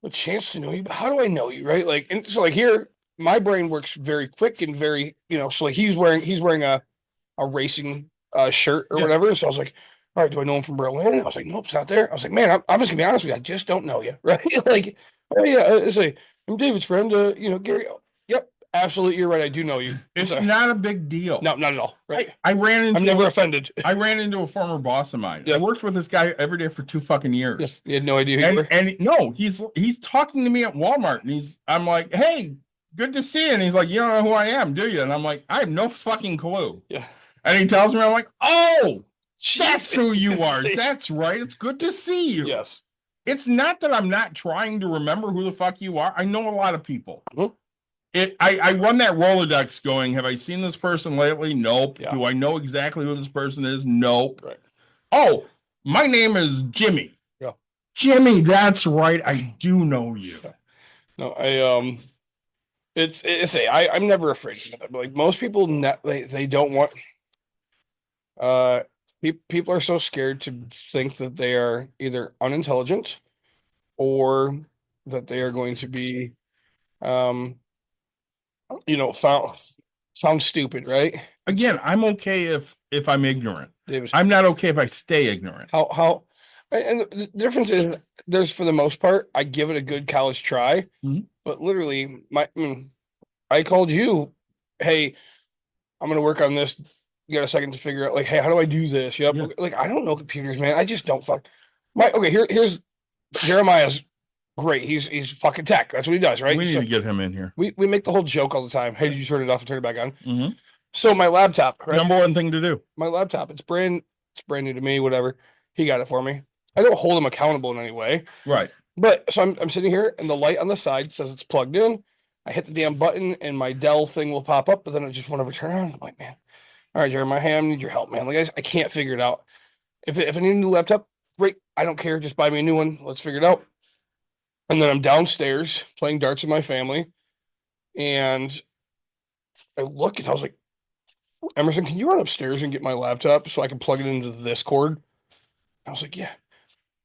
S5: a chance to know you, but how do I know you, right? Like, and so like here, my brain works very quick and very, so like he's wearing a racing shirt or
S4: Yeah.
S5: whatever. So I was like, all right, do I know him from Berlin? And I was like, nope, it's not there. I was like, man, I'm just gonna be honest with you, I just don't know you, right? Like, oh yeah, it's like I'm David's friend, Gary. Oh, yep, absolutely, you're right. I do know you.
S4: It's
S5: So,
S4: not a big deal.
S5: no, not at all. Right?
S4: I ran into.
S5: I'm never offended.
S4: I ran into a former boss of mine.
S5: Yeah.
S4: I worked with this guy every day for 2 fucking years.
S5: Yes, you had no idea who you
S4: And,
S5: were.
S4: and no, he's talking to me at Walmart, and I'm like, hey, good to see you. And he's like, you don't know who I am, do you? And I'm like, I have no fucking clue.
S5: Yeah.
S4: And he tells me, I'm like, oh, that's who you are.
S5: Jesus.
S4: That's right. It's good to see you.
S5: Yes.
S4: It's not that I'm not trying to remember who the fuck you are. I know a lot of people.
S5: Mhm.
S4: I run that Rolodex going, have I seen this person lately? Nope.
S5: Yeah.
S4: Do I know exactly who this person is? Nope.
S5: Right.
S4: Oh, my name is Jimmy.
S5: Yeah.
S4: Jimmy, that's right. I do know you.
S5: No, I'm never afraid of that. But like most people, they don't want. People are so scared to think that they are either unintelligent or that they are going to be, found stupid, right?
S4: Again, I'm okay if I'm ignorant.
S5: David,
S4: I'm not okay if I stay ignorant.
S5: and the difference is there's for the most part, I give it a good college try,
S4: Mhm.
S5: but literally I called you, hey, I'm gonna work on this. You got a second to figure out, like, hey, how do I do this? Yep.
S4: Yeah.
S5: Like, I don't know computers, man. I just don't here's Jeremiah's great. He's fucking tech. That's what he does, right?
S4: We need
S5: So
S4: to get him in here.
S5: we make the whole joke all the time. Hey, did you turn it off and turn it back on?
S4: Mhm.
S5: So my laptop, right?
S4: Number one thing to do.
S5: My laptop, it's brand new to me, whatever. He got it for me. I don't hold him accountable in any way.
S4: Right.
S5: But so I'm sitting here and the light on the side says it's plugged in. I hit the damn button and my Dell thing will pop up, but then it just won't ever turn on. I'm like, man, all right, Jeremiah, hey, I need your help, man. Like I can't figure it out. If I need a new laptop, great. I don't care. Just buy me a new one. Let's figure it out. And then I'm downstairs playing darts with my family, and I look and I was like, Emerson, can you run upstairs and get my laptop so I can plug it into this cord? I was like, yeah.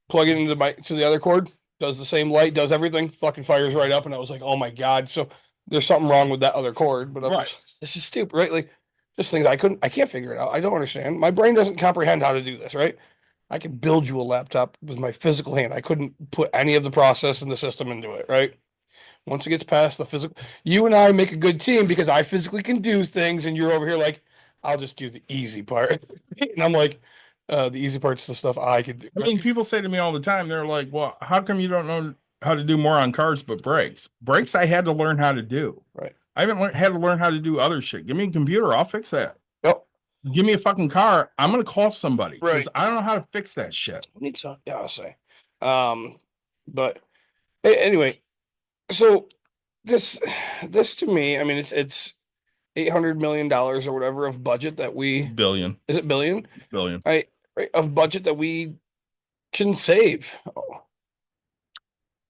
S5: Plug it into my to the other cord, does the same light, does everything, fucking fires right up. And I was like, oh my God. So there's something wrong with that other cord, but
S4: Right.
S5: this is stupid, right? Like just things I can't figure it out. I don't understand. My brain doesn't comprehend how to do this, right? I could build you a laptop with my physical hand. I couldn't put any of the process in the system into it, right? Once it gets past the physical, you and I make a good team because I physically can do things, and you're over here like, I'll just do the easy part. And I'm like, the easy part's the stuff I can do.
S4: I mean, people say to me all the time, they're like, well, how come you don't know how to do more on cars but brakes? Brakes, I had to learn how to do.
S5: Right.
S4: I haven't had to learn how to do other shit. Give me a computer, I'll fix that.
S5: Yep.
S4: Give me a fucking car, I'm going to call somebody.
S5: Right.
S4: Because I don't know how to fix that shit.
S5: Need some, yeah, I'll say. But anyway, so this to me, I mean, it's $800 million or whatever of budget that we
S4: Billion.
S5: is it billion?
S4: Billion.
S5: Right, of budget that we can save. Oh.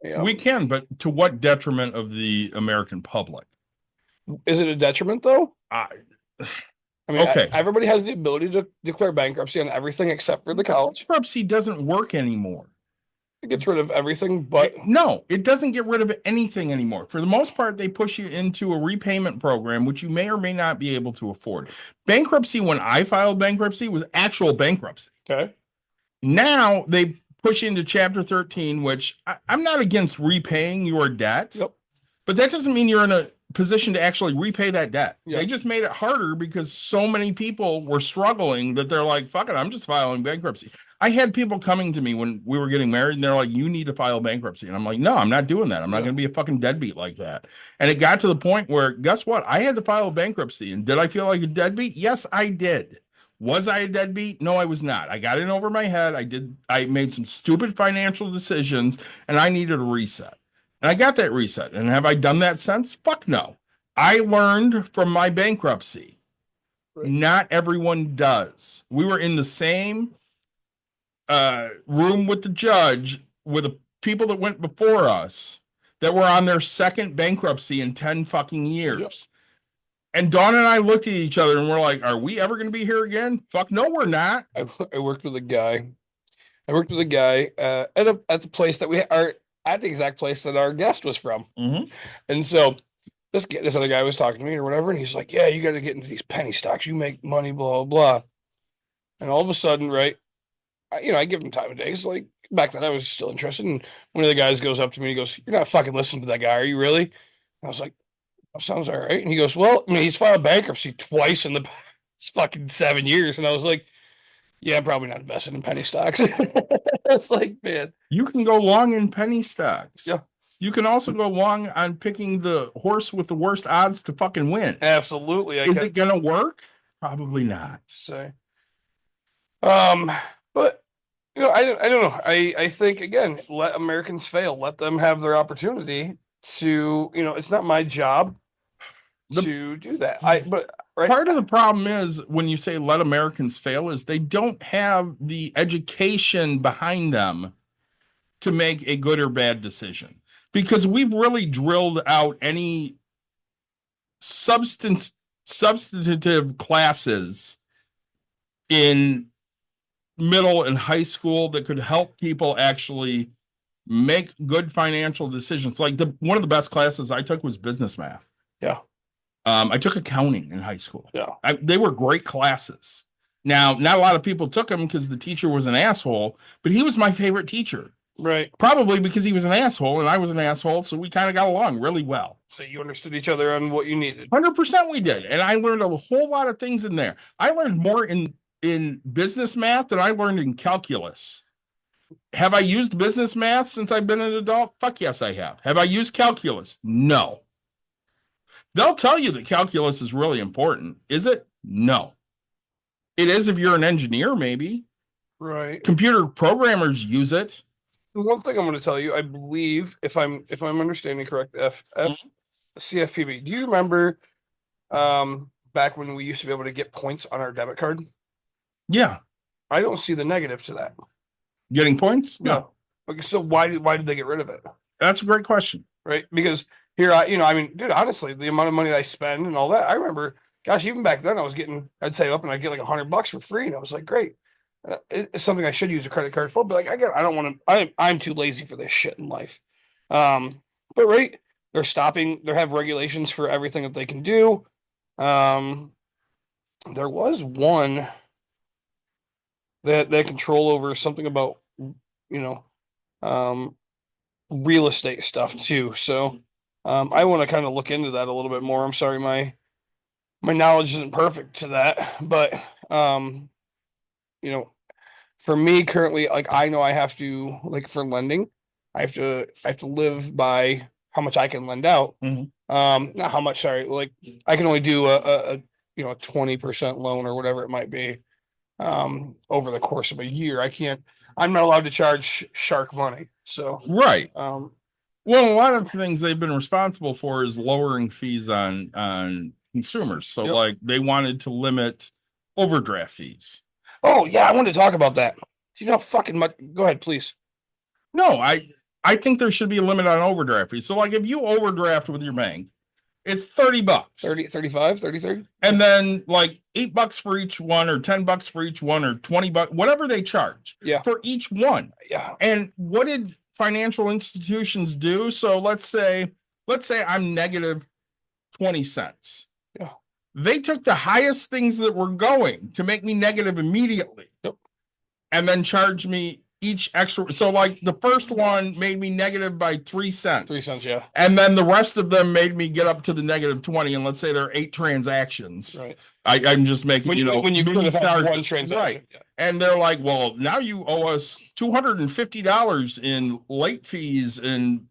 S5: Yeah.
S4: We can, but to what detriment of the American public?
S5: Is it a detriment though?
S4: I
S5: mean,
S4: okay.
S5: Everybody has the ability to declare bankruptcy on everything except for the college.
S4: Bankruptcy doesn't work anymore.
S5: It gets rid of everything, but
S4: no, it doesn't get rid of anything anymore. For the most part, they push you into a repayment program, which you may or may not be able to afford. Bankruptcy, when I filed bankruptcy, was actual bankruptcy.
S5: Okay.
S4: Now they push into Chapter 13, which I'm not against repaying your debt,
S5: Yep.
S4: but that doesn't mean you're in a position to actually repay that debt.
S5: Yep.
S4: They just made it harder because so many people were struggling that they're like, fuck it, I'm just filing bankruptcy. I had people coming to me when we were getting married and they're like, you need to file bankruptcy. And I'm like, no, I'm not doing that. I'm not going to be a fucking deadbeat like that. And it got to the point where, guess what? I had to file bankruptcy. And did I feel like a deadbeat? Yes, I did. Was I a deadbeat? No, I was not. I got in over my head. I made some stupid financial decisions and I needed a reset. And I got that reset. And have I done that since? Fuck no. I learned from my bankruptcy. Right. Not everyone does. We were in the same room with the judge with the people that went before us that were on their second bankruptcy in 10 fucking years. Yep. And Dawn and I looked at each other and we're like, are we ever going to be here again? Fuck no, we're not.
S5: I worked with a guy. At the place that we are at the exact place that our guest was from.
S4: Mm-hmm.
S5: And so this other guy was talking to me or whatever, and he's like, yeah, you got to get into these penny stocks. You make money, blah, blah, blah. And all of a sudden, right, I give him time of day. Because, like, back then I was still interested. And one of the guys goes up to me and he goes, you're not fucking listening to that guy, are you really? And I was like, that sounds all right. And he goes, well, I mean, he's filed bankruptcy twice in the past fucking 7 years. And I was like, yeah, I'm probably not invested in penny stocks. It's like, man.
S4: You can go long in penny stocks.
S5: Yeah.
S4: You can also go long on picking the horse with the worst odds to fucking win.
S5: Absolutely.
S4: Is it going to work? Probably not.
S5: Say. But I don't know. I think again, let Americans fail. Let them have their opportunity to. It's not my job to do that. But right?
S4: Part of the problem is when you say let Americans fail is they don't have the education behind them to make a good or bad decision. Because we've really drilled out any substantive classes in middle and high school that could help people actually make good financial decisions. Like one of the best classes I took was business math.
S5: Yeah.
S4: I took accounting in high school.
S5: Yeah.
S4: They were great classes. Now, not a lot of people took them because the teacher was an asshole, but he was my favorite teacher.
S5: Right.
S4: Probably because he was an asshole and I was an asshole, so we kind of got along really well.
S5: So you understood each other on what you needed.
S4: 100% we did. And I learned a whole lot of things in there. I learned more in business math than I learned in calculus. Have I used business math since I've been an adult? Fuck yes, I have. Have I used calculus? No. They'll tell you that calculus is really important. Is it? No. It is if you're an engineer, maybe.
S5: Right.
S4: Computer programmers use it.
S5: One thing I'm going to tell you, I believe, if I'm understanding correct, CFPB. Do you remember back when we used to be able to get points on our debit card?
S4: Yeah.
S5: I don't see the negative to that.
S4: Getting points? No.
S5: Okay, so why did they get rid of it?
S4: That's a great question.
S5: right? Because here, I mean, dude, honestly, the amount of money that I spend and all that, I remember, gosh, even back then, I'd save up and I'd get like $100 for free, and I was like, great. It's something I should use a credit card for, but like, I don't want to. I'm too lazy for this shit in life. But right, they have regulations for everything that they can do. There was one that they control over something about, um, real estate stuff too. So, I want to kind of look into that a little bit more. I'm sorry, my knowledge isn't perfect to that, but you know, for me currently, like I know I have to like for lending, I have to live by how much I can lend out.
S4: Mhm.
S5: Not how much, sorry, like I can only do a 20% loan or whatever it might be over the course of a year. I'm not allowed to charge shark money. So
S4: Right.
S5: um
S4: Well, a lot of the things they've been responsible for is lowering fees on consumers. So,
S5: Yep.
S4: like, they wanted to limit overdraft fees.
S5: oh yeah, I wanted to talk about that. Do you know how fucking much go ahead, please.
S4: No, I think there should be a limit on overdraft fees. So, like, if you overdraft with your bank, it's $30.
S5: 30, 35, 30, 30.
S4: And then like $8 for each one, or $10 for each one, or $20, whatever they charge
S5: Yeah.
S4: for each one.
S5: Yeah.
S4: And what did financial institutions do? So let's say I'm negative 20 cents.
S5: Yeah.
S4: They took the highest things that were going to make me negative immediately.
S5: Yep.
S4: And then charge me each extra. So like the first one made me negative by 3 cents.
S5: 3 cents, yeah.
S4: And then the rest of them made me get up to the negative 20. And let's say there are 8 transactions.
S5: Right.
S4: I'm just making,
S5: When you could have had one transaction.
S4: Right.
S5: Yeah.
S4: And they're like, well, now you owe us $250 in late fees and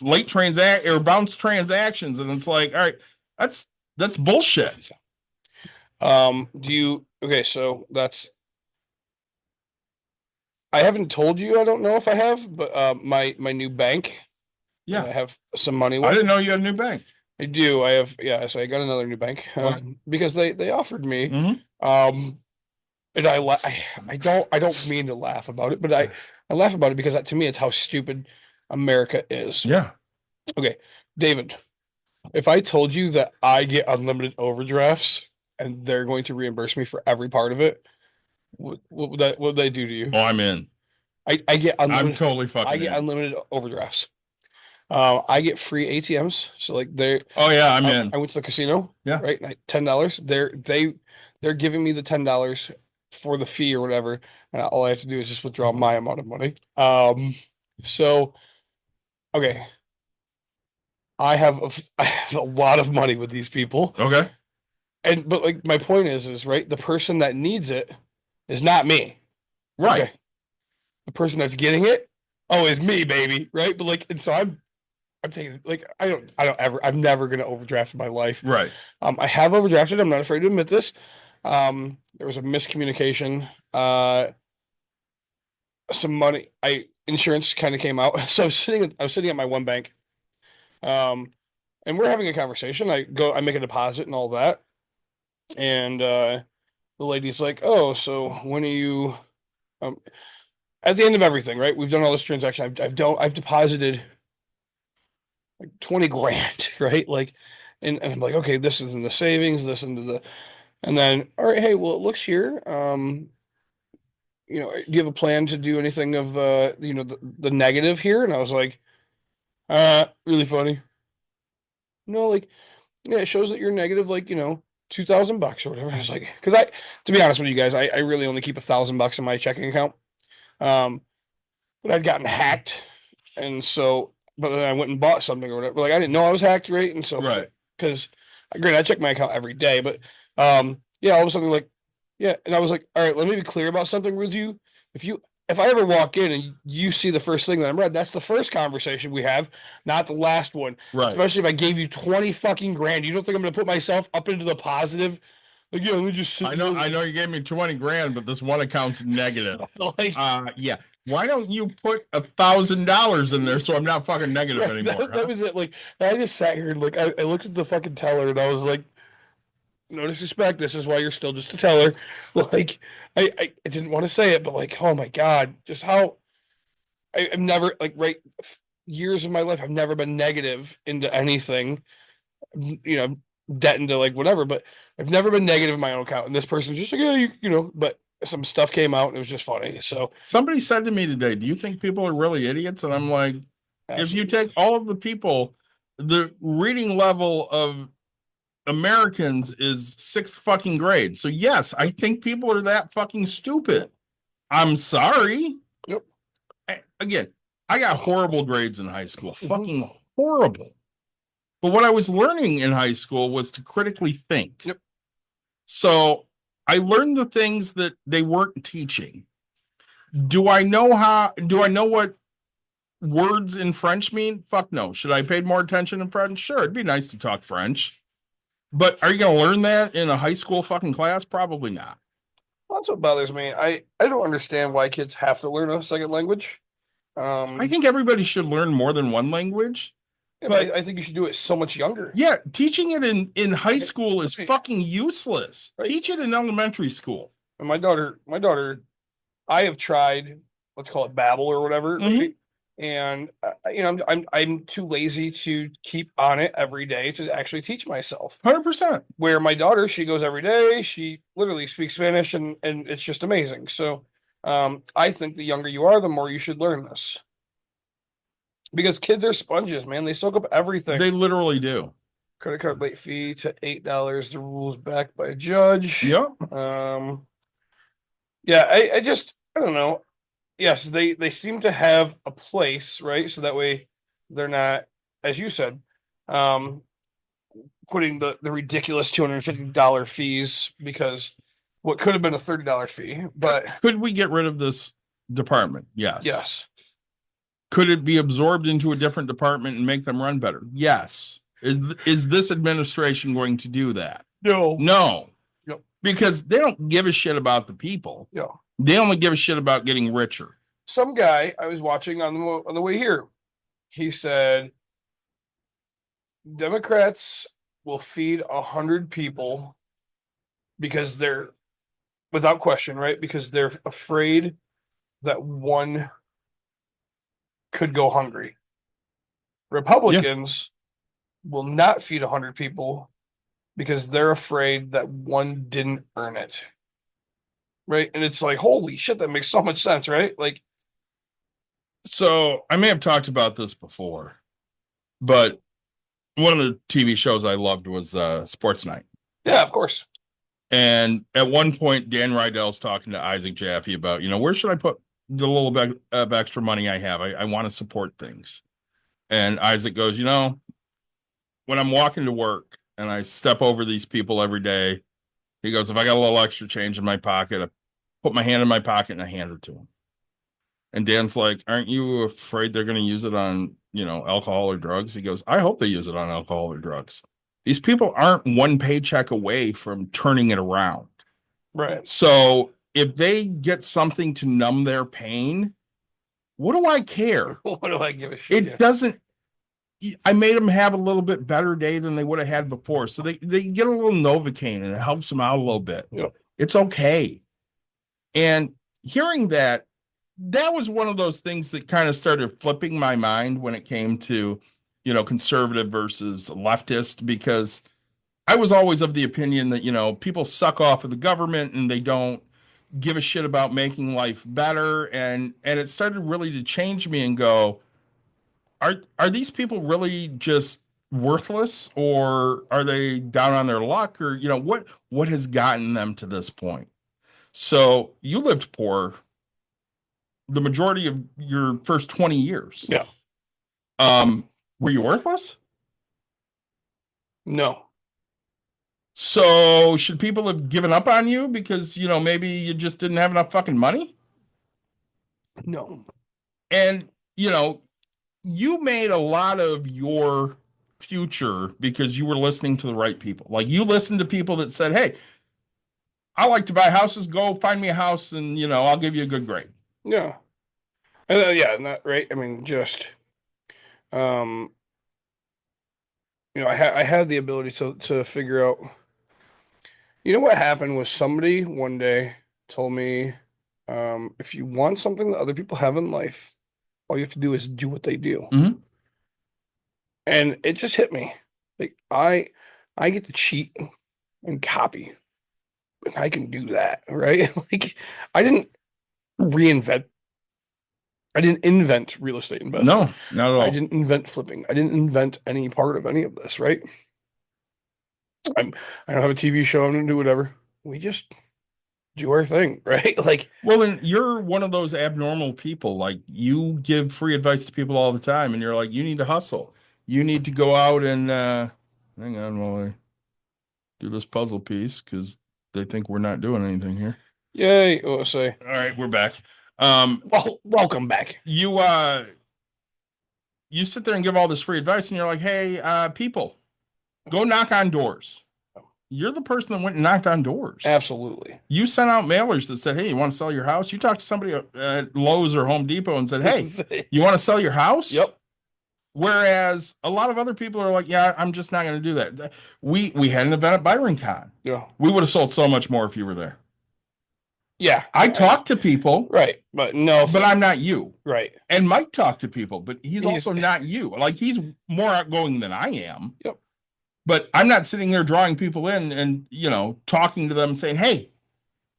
S4: late transact or bounce transactions. And it's like, all right, that's bullshit.
S5: Okay, so I haven't told you, I don't know if I have, but my new bank.
S4: Yeah.
S5: I have some money
S4: I
S5: with.
S4: didn't know you had a new bank.
S5: I do. I have, yeah, so I got another new bank because they offered me.
S4: Mhm.
S5: And I don't mean to laugh about it, but I laugh about it because to me it's how stupid America is.
S4: Yeah.
S5: Okay, David, if I told you that I get unlimited overdrafts and they're going to reimburse me for every part of it, what would they do to you?
S4: Oh, I'm in.
S5: I get
S4: I'm
S5: unlimited.
S4: totally fucking
S5: I get
S4: in.
S5: unlimited overdrafts. I get free ATMs. So like
S4: Oh yeah, I'm in.
S5: I went to the casino.
S4: Yeah.
S5: Right. $10. They're giving me the $10 for the fee or whatever, and all I have to do is just withdraw my amount of money. So okay, I have a lot of money with these people,
S4: Okay.
S5: but like my point is right, the person that needs it is not me.
S4: Right.
S5: Okay. The person that's getting it, oh, is me, baby, right? But like, and so I'm taking like I'm never gonna overdraft in my life.
S4: Right.
S5: I have overdrafted. I'm not afraid to admit this. There was a miscommunication. Some money, insurance kind of came out. So I was sitting at my one bank, and we're having a conversation. I make a deposit and all that, and the lady's like, "Oh, so when are you?" At the end of everything, right? We've done all this transaction. I've deposited like 20 grand, right? Like, and I'm like, okay, this is in the savings, this into the, and then, all right, hey, well, it looks here. Do you have a plan to do anything of, the negative here? And I was like, really funny. No, like, yeah, it shows that you're negative, like, $2,000 or whatever. I was like, to be honest with you guys, I really only keep $1,000 in my checking account. But I'd gotten hacked, and so, but then I went and bought something or whatever. Like I didn't know I was hacked, right? And so,
S4: Right.
S5: Because, granted, I check my account every day, but yeah, all of a sudden, like, yeah, and I was like, all right, let me be clear about something with you. If I ever walk in and you see the first thing that I'm read, that's the first conversation we have, not the last one.
S4: Right.
S5: Especially if I gave you 20 fucking grand. You don't think I'm gonna put myself up into the positive? Like, yeah, let me just sit
S4: I know you gave me 20 grand, but this one account's negative.
S5: like,
S4: Yeah. Why don't you put $1,000 in there so I'm not fucking negative anymore?
S5: That was it. Like, I just sat here and like I looked at the fucking teller and I was like, no disrespect. This is why you're still just a teller. Like, I didn't want to say it, but like, oh my God, just how I've never like years of my life, I've never been negative into anything, you know, debt into like whatever, but I've never been negative in my own account. And this person's just like, yeah, but some stuff came out and it was just funny. So
S4: Somebody said to me today, "Do you think people are really idiots?" And I'm like, if you
S5: absolutely.
S4: take all of the people, the reading level of Americans is sixth fucking grade. So yes, I think people are that fucking stupid. I'm sorry.
S5: Yep.
S4: Again, I got horrible grades in high school,
S5: Mhm.
S4: fucking horrible. But what I was learning in high school was to critically think.
S5: Yep.
S4: So I learned the things that they weren't teaching. Do I know what words in French mean? Fuck no. Should I pay more attention in French? Sure, it'd be nice to talk French. But are you going to learn that in a high school fucking class? Probably not.
S5: Well, that's what bothers me. I don't understand why kids have to learn a second language.
S4: I
S5: Um,
S4: think everybody should learn more than one language.
S5: yeah, but
S4: But
S5: I think you should do it so much younger.
S4: yeah, teaching it in high
S5: Right.
S4: school is
S5: Right.
S4: fucking useless.
S5: Right.
S4: Teach it in elementary school.
S5: And my daughter, I have tried, let's call it Babel or whatever,
S4: Mhm.
S5: right? And I'm too lazy to keep on it every day to actually teach myself.
S4: 100%.
S5: Where my daughter, she goes every day, she literally speaks Spanish, and it's just amazing. So, I think the younger you are, the more you should learn this because kids are sponges, man. They soak up everything.
S4: They literally do.
S5: Credit card late fee to $8. The rules backed by a judge.
S4: Yep.
S5: Yeah, I don't know. Yes, they seem to have a place, right? So that way they're not, as you said, um, putting the ridiculous $250 fees because what could have been a $30 fee, but
S4: Could we get rid of this department? Yes.
S5: yes,
S4: Could it be absorbed into a different department and make them run better? Yes. Is this administration going to do that?
S5: no,
S4: No.
S5: Yep.
S4: Because they don't give a shit about the people.
S5: yeah.
S4: They only give a shit about getting richer.
S5: Some guy I was watching on the way here, he said Democrats will feed 100 people because they're without question, right? Because they're afraid that one could go hungry. Republicans will not feed 100 people because they're afraid that one didn't earn it. Right. And it's like, holy shit, that makes so much sense, right? Like,
S4: So I may have talked about this before, but one of the TV shows I loved was Sports Night.
S5: yeah, of course.
S4: And at one point, Dan Rydell's talking to Isaac Jaffe about, where should I put the little bit of extra money I have? I want to support things. And Isaac goes, when I'm walking to work and I step over these people every day, he goes, if I got a little extra change in my pocket, I put my hand in my pocket and I hand it to him. And Dan's like, aren't you afraid they're going to use it on, alcohol or drugs? He goes, I hope they use it on alcohol or drugs. These people aren't one paycheck away from turning it around.
S5: Right.
S4: So if they get something to numb their pain, what do I care?
S5: What do I give a shit?
S4: It doesn't. I made them have a little bit better day than they would have had before. So they get a little Novocaine and it helps them out a little bit.
S5: Yeah.
S4: It's okay. And hearing that was one of those things that kind of started flipping my mind when it came to, conservative versus leftist, because I was always of the opinion that, people suck off of the government and they don't give a shit about making life better. And it started really to change me and go, are these people really just worthless, or are they down on their luck, or what has gotten them to this point? So you lived poor the majority of your first 20 years.
S5: Yeah.
S4: Were you worthless?
S5: No.
S4: So should people have given up on you because, maybe you just didn't have enough fucking money?
S5: No.
S4: And, you made a lot of your future because you were listening to the right people. Like, you listened to people that said, hey, I like to buy houses. Go find me a house and, I'll give you a good grade.
S5: Yeah. And yeah, and that right. I mean, just I had the ability to figure out You know what happened was somebody one day told me, if you want something that other people have in life, all you have to do is do what they do.
S4: Mhm.
S5: And it just hit me. Like I get to cheat and copy, and I can do that, right? Like I didn't reinvent, I didn't invent real estate investing.
S4: No, not at
S5: I
S4: all.
S5: didn't invent flipping. I didn't invent any part of any of this, right? I don't have a TV show. I don't do whatever. We just do our thing, right? Like,
S4: Well, then you're one of those abnormal people. Like you give free advice to people all the time, and you're like, you need to hustle. You need to go out and hang on while I do this puzzle piece because they think we're not doing anything here.
S5: yay, say,
S4: All right, we're back.
S5: well, welcome back.
S4: You sit there and give all this free advice, and you're like, hey, people, go knock on doors. You're the person that went and knocked on doors.
S5: Absolutely.
S4: You sent out mailers that said, hey, you want to sell your house? You talked to somebody at Lowe's or Home Depot and said, hey, you want to sell your house?
S5: Yep.
S4: Whereas a lot of other people are like, yeah, I'm just not going to do that. We had an event at Byron Con.
S5: Yeah.
S4: We would have sold so much more if you were there.
S5: Yeah.
S4: I talk to people,
S5: Right. But no,
S4: but I'm not you.
S5: right.
S4: And Mike talked to people, but he's also not you. Like he's more outgoing than I am.
S5: Yep.
S4: But I'm not sitting there drawing people in and, talking to them and saying, hey,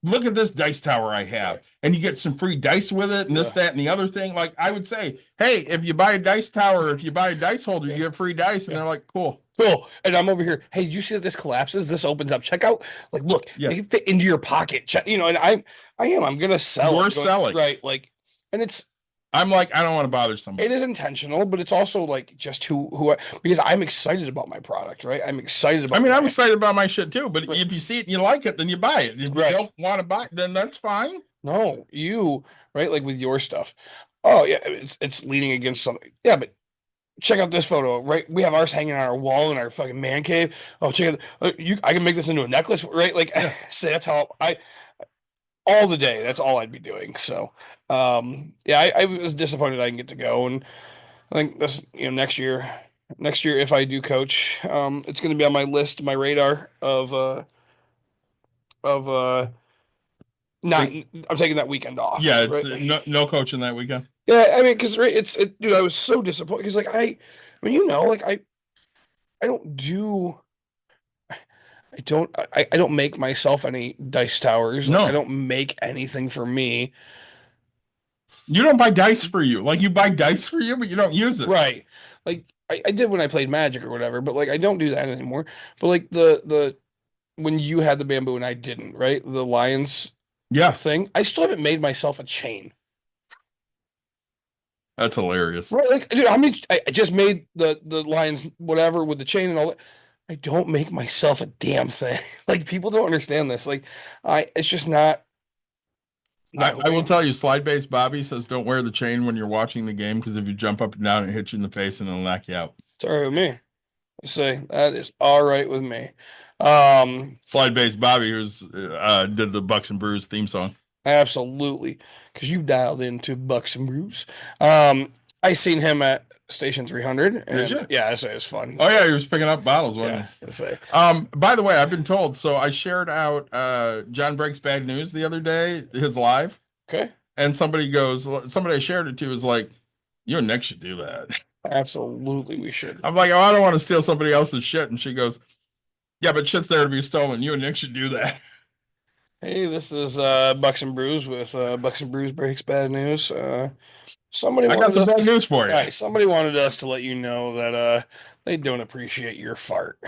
S4: look at this dice tower I have. And you get some free dice with it and this, that, and the other thing. Like I would say, hey, if you buy a dice tower, if you buy a dice holder, you get free dice. And they're like, cool.
S5: Cool. And I'm over here. Hey, did you see that this collapses? This opens up. Check out. Like, look,
S4: Yeah.
S5: they can fit into your pocket. Check, and I'm gonna sell.
S4: You're
S5: it.
S4: selling.
S5: Right. Like, and
S4: I'm like, I don't want to bother somebody.
S5: it is intentional, but it's also like just because I'm excited about my product, right? I'm excited about.
S4: I'm excited about my shit too. But if you see it and you like it, then you buy it. If you don't want to buy it, then that's fine.
S5: No, right? Like with your stuff. Oh yeah, it's leaning against something. Yeah, but check out this photo, right? We have ours hanging on our wall in our fucking man cave. Oh, check out I can make this into a necklace, right? Like, say that's how all the day. That's all I'd be doing. So, yeah, I was disappointed I didn't get to go, and I think this, next year if I do coach, it's going to be on my list, my radar of not. I'm taking that weekend off.
S4: Yeah, it's
S5: right?
S4: no coaching that weekend.
S5: Yeah, I mean, because dude, I was so disappointed because like like I don't do. I don't make myself any dice towers. Like,
S4: No.
S5: I don't make anything for me.
S4: You don't buy dice for you. Like you buy dice for you, but you don't use it.
S5: Right. Like I did when I played Magic or whatever, but like I don't do that anymore. But like the when you had the bamboo and I didn't, right? The Lions thing. I still haven't made myself a chain.
S4: That's hilarious.
S5: Right. Like, dude, I just made the Lions whatever with the chain and all that. I don't make myself a damn thing. Like people don't understand this. Like it's just not.
S4: I will tell you, Slide Base Bobby says don't wear the chain when you're watching the game because if you jump up and down, it hits you in the face and it'll knock you out.
S5: It's all right with me. I say that is all right with me.
S4: Slide Base Bobby, who's did the Bucks and Brews theme song.
S5: Absolutely, because you dialed into Bucks and Brews. I seen him at Station 300. And,
S4: Did you?
S5: yeah, I say it's fun.
S4: Oh yeah, he was picking up bottles, wasn't
S5: Yeah, I say.
S4: he? By the way, I've been told. So I shared out John Breaks Bad News the other day, his live.
S5: Okay.
S4: And somebody I shared it to is like, you and Nick should do that.
S5: Absolutely, we should.
S4: I'm like, oh, I don't want to steal somebody else's shit. And she goes, yeah, but shit's there to be stolen. You and Nick should do that.
S5: Hey, this is Bucks and Brews with Bucks and Brews Breaks Bad News. Somebody
S4: I got some bad news for you.
S5: Right, somebody wanted us to let you know that they don't appreciate your fart.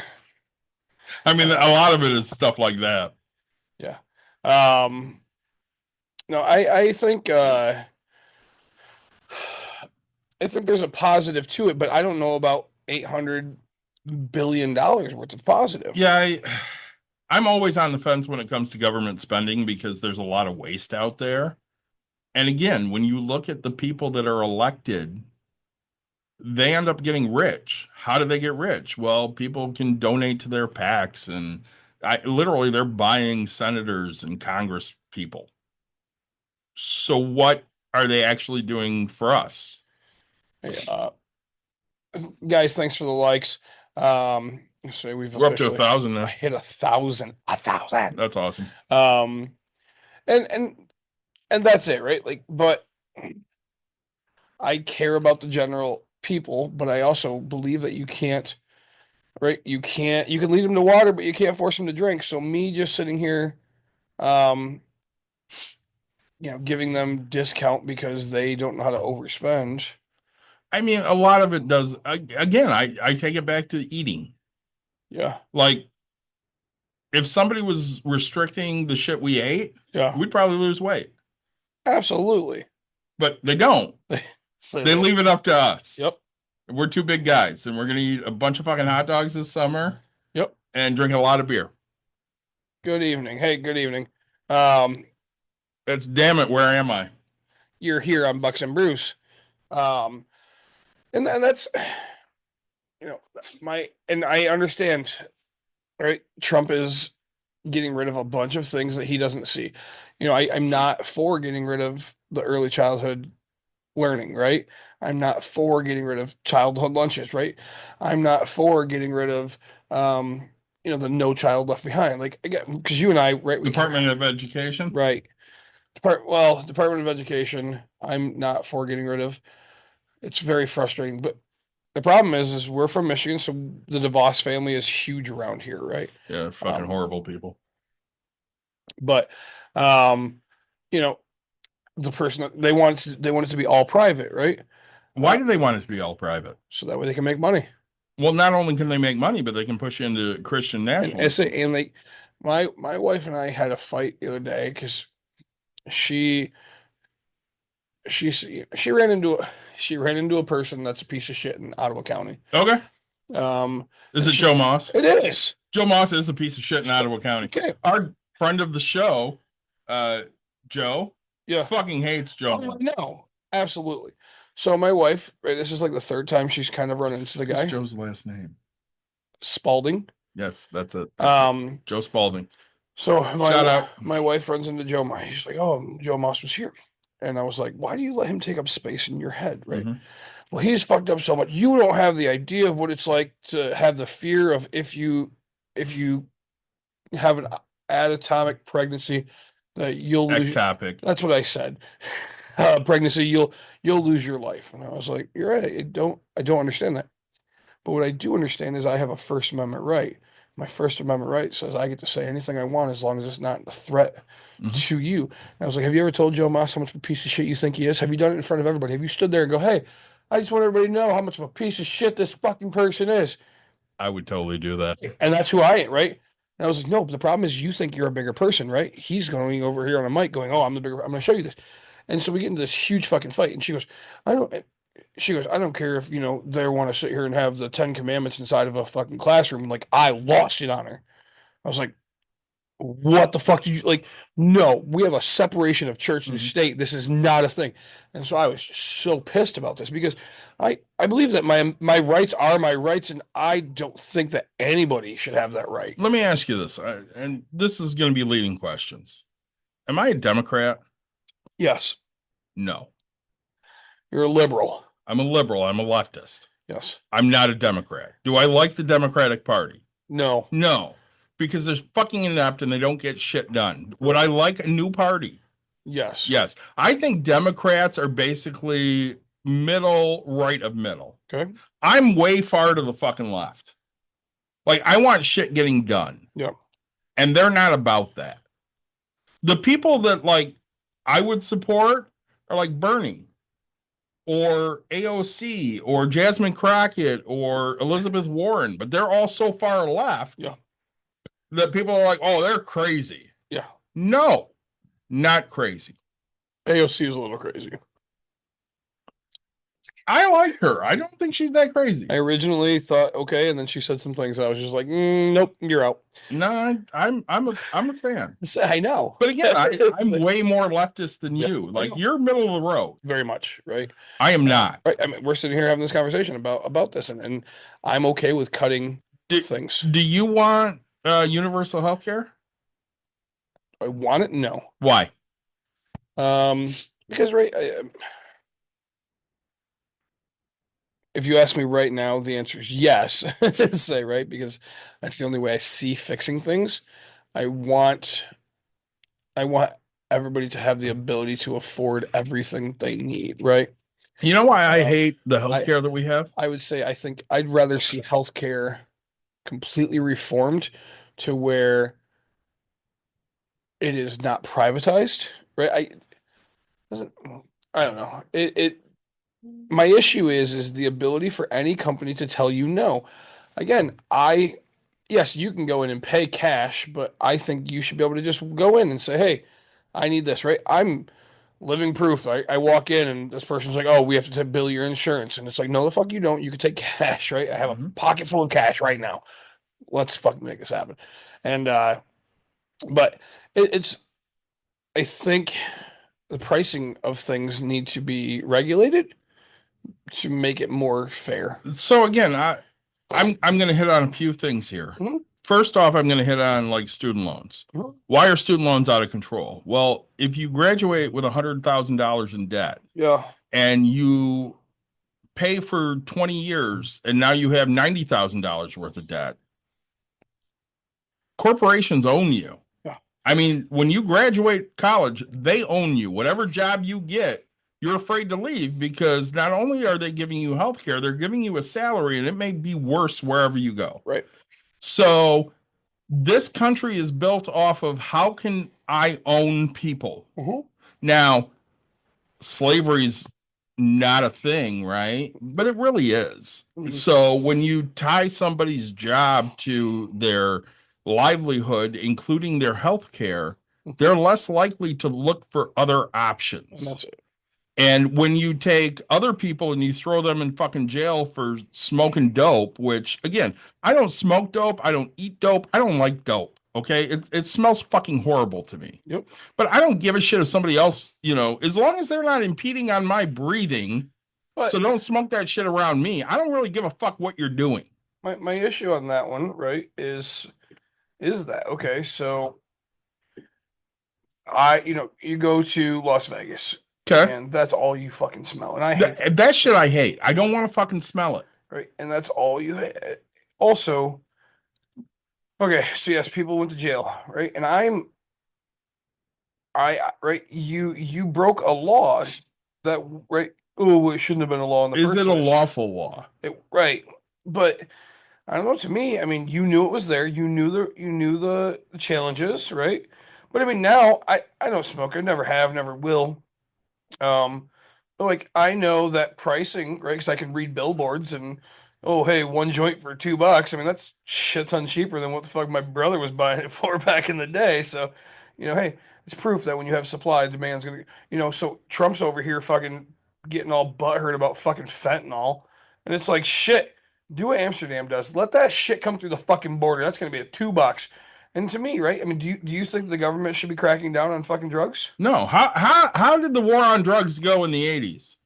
S4: I mean, a lot of it is stuff like that.
S5: Yeah. No, I think there's a positive to it, but I don't know about $800 billion worth of positive.
S4: Yeah, I'm always on the fence when it comes to government spending because there's a lot of waste out there. And again, when you look at the people that are elected, they end up getting rich. How do they get rich? Well, people can donate to their PACs, and literally they're buying senators and Congress people. So what are they actually doing for us?
S5: Hey, guys, thanks for the likes. So we've
S4: We're up to
S5: officially
S4: 1,000
S5: I
S4: now.
S5: hit 1,000. 1,000.
S4: That's awesome.
S5: And that's it, right? Like, but I care about the general people, but I also believe that you can't, right? You can lead them to water, but you can't force them to drink. So me just sitting here, um, giving them discount because they don't know how to overspend.
S4: I mean, a lot of it does. Again, I take it back to eating.
S5: Yeah.
S4: Like, if somebody was restricting the shit we ate,
S5: Yeah.
S4: we'd probably lose weight.
S5: Absolutely.
S4: But they don't.
S5: So
S4: They leave it up to us.
S5: Yep.
S4: We're two big guys, and we're gonna eat a bunch of fucking hot dogs this summer
S5: Yep.
S4: and drink a lot of beer.
S5: Good evening. Hey, good evening. Um,
S4: That's damn it. Where am I?
S5: you're here on Bucks and Brews. Um, and that's and I understand, right? Trump is getting rid of a bunch of things that he doesn't see. I'm not for getting rid of the early childhood learning, right? I'm not for getting rid of childhood lunches, right? I'm not for getting rid of the No Child Left Behind. Like again, because you and I, right,
S4: Department of Education.
S5: right. Department of Education, I'm not for getting rid of. It's very frustrating, but the problem is we're from Michigan, so the DeVos family is huge around here, right?
S4: Yeah, fucking horrible people.
S5: But, um, you know, the person they want it to be all private, right?
S4: Why do they want it to be all private?
S5: So that way they can make money.
S4: Well, not only can they make money, but they can push you into Christian
S5: And
S4: nationalism.
S5: like my wife and I had a fight the other day because she she ran into a person that's a piece of shit in Ottawa County.
S4: Okay.
S5: Um,
S4: Is it Joe Moss?
S5: it is.
S4: Joe Moss is a piece of shit in Ottawa County.
S5: Okay.
S4: Our friend of the show, Joe,
S5: Yeah.
S4: fucking hates Joe.
S5: Oh, no, absolutely. So my wife, right, this is like the third time she's kind of run into the guy.
S4: What's Joe's last name?
S5: Spalding.
S4: Yes, that's it.
S5: Joe
S4: Spalding.
S5: So
S4: Shout out.
S5: my wife runs into Joe Moss. She's like, "Oh, Joe Moss was here," and I was like, "Why do you let him take up space in your head?" Right.
S4: Mhm.
S5: Well, he's fucked up so much. You don't have the idea of what it's like to have the fear of if you have an atatomic pregnancy that you'll lose.
S4: Ectopic.
S5: That's what I said. Pregnancy, you'll lose your life. And I was like, "You're right. I don't understand that." But what I do understand is I have a First Amendment right. My First Amendment right says I get to say anything I want as long as it's not a threat to you. And I was like, have you ever told Joe Moss how much of a piece of shit you think he is? Have you done it in front of everybody? Have you stood there and go, hey, I just want everybody to know how much of a piece of shit this fucking person is?
S4: I would totally do that.
S5: And that's who I am, right? And I was like, no, but the problem is you think you're a bigger person, right? He's going over here on a mic going, oh, I'm going to show you this. And so we get into this huge fucking fight. And she goes, I don't care if, they want to sit here and have the 10 Commandments inside of a fucking classroom. Like, I lost it on her. I was like, what the fuck did you like? No, we have a separation of church and state. This is not a thing. And so I was just so pissed about this because I believe that my rights are my rights, and I don't think that anybody should have that right.
S4: Let me ask you this, and this is going to be leading questions. Am I a Democrat?
S5: Yes.
S4: No.
S5: You're a liberal.
S4: I'm a liberal. I'm a leftist.
S5: Yes.
S4: I'm not a Democrat. Do I like the Democratic Party?
S5: No.
S4: No, because they're fucking inept and they don't get shit done. Would I like a new party?
S5: Yes.
S4: Yes. I think Democrats are basically middle, right of middle.
S5: Okay.
S4: I'm way far to the fucking left. Like, I want shit getting done.
S5: Yeah.
S4: And they're not about that. The people that, like, I would support are like Bernie or AOC or Jasmine Crockett or Elizabeth Warren, but they're all so far left that people are like, oh, they're crazy.
S5: Yeah.
S4: No, not crazy.
S5: AOC is a little crazy.
S4: I like her. I don't think she's that crazy.
S5: I originally thought okay, and then she said some things I was just like, nope, you're out.
S4: No, I'm a fan.
S5: I know,
S4: but again, I'm way more leftist than you. Like, you're middle of the road.
S5: Very much, right?
S4: I am not.
S5: Right. I mean, we're sitting here having this conversation about this, and I'm okay with cutting things.
S4: Do you want universal health care?
S5: I want it. No.
S4: Why?
S5: Because if you ask me right now, the answer is yes. Say right because that's the only way I see fixing things. I want I want everybody to have the ability to afford everything they need, right?
S4: You know why I
S5: Uh,
S4: hate the
S5: I
S4: healthcare that we have?
S5: I would say I think I'd rather see healthcare completely reformed to where it is not privatized, right? Doesn't I don't know. It my issue is the ability for any company to tell you no. Again, yes, you can go in and pay cash, but I think you should be able to just go in and say, "Hey, I need this," right? I'm living proof. I walk in and this person's like, "Oh, we have to bill your insurance," and it's like, "No, the fuck you don't. You can take cash, right? I have a
S4: Mhm.
S5: pocket full of cash right now. Let's fucking make this happen." And but it's I think the pricing of things need to be regulated to make it more fair.
S4: So again, I'm going to hit on a few things here.
S5: Mhm,
S4: First off, I'm going to hit on like student loans.
S5: mhm.
S4: Why are student loans out of control? Well, if you graduate with $100,000 in debt
S5: Yeah.
S4: and you pay for 20 years and now you have $90,000 worth of debt, corporations own you.
S5: Yeah.
S4: I mean, when you graduate college, they own you. Whatever job you get, you're afraid to leave because not only are they giving you health care, they're giving you a salary and it may be worse wherever you go.
S5: Right.
S4: So this country is built off of how can I own people?
S5: Mhm.
S4: Now, slavery's not a thing, right? But it really is.
S5: Mhm.
S4: So when you tie somebody's job to their livelihood, including their health care, they're less likely to look for other
S5: And
S4: options.
S5: that's it.
S4: And when you take other people and you throw them in fucking jail for smoking dope, which again, I don't smoke dope, I don't eat dope, I don't like dope. Okay. It smells fucking horrible to me.
S5: Yep.
S4: But I don't give a shit if somebody else, as long as they're not impeding on my breathing.
S5: But
S4: So don't smoke that shit around me. I don't really give a fuck what you're doing.
S5: my issue on that one, right, is that okay? So you go to Las Vegas
S4: Okay.
S5: and that's all you fucking smell. And I hate
S4: That shit I hate. I don't want to fucking smell it.
S5: right? And that's all you also, okay, so yes, people went to jail, right? And right, you broke a law that right, oh, it shouldn't have been a law in the
S4: Is
S5: first
S4: it a
S5: place.
S4: lawful law?
S5: Right. But I don't know, to me, I mean, you knew it was there, you knew the challenges, right? But I mean now I don't smoke, I never have, never will. But like I know that pricing, right? Because I can read billboards and oh hey, one joint for $2. I mean that's shit ton cheaper than what the fuck my brother was buying it for back in the day. So, hey, it's proof that when you have supply, demand's gonna, so Trump's over here fucking getting all butthurt about fucking fentanyl, and it's like shit. Do what Amsterdam does. Let that shit come through the fucking border. That's gonna be a $2. And to me, right? I mean, do you think the government should be cracking down on fucking drugs?
S4: No. How did the war on drugs go in the 80s?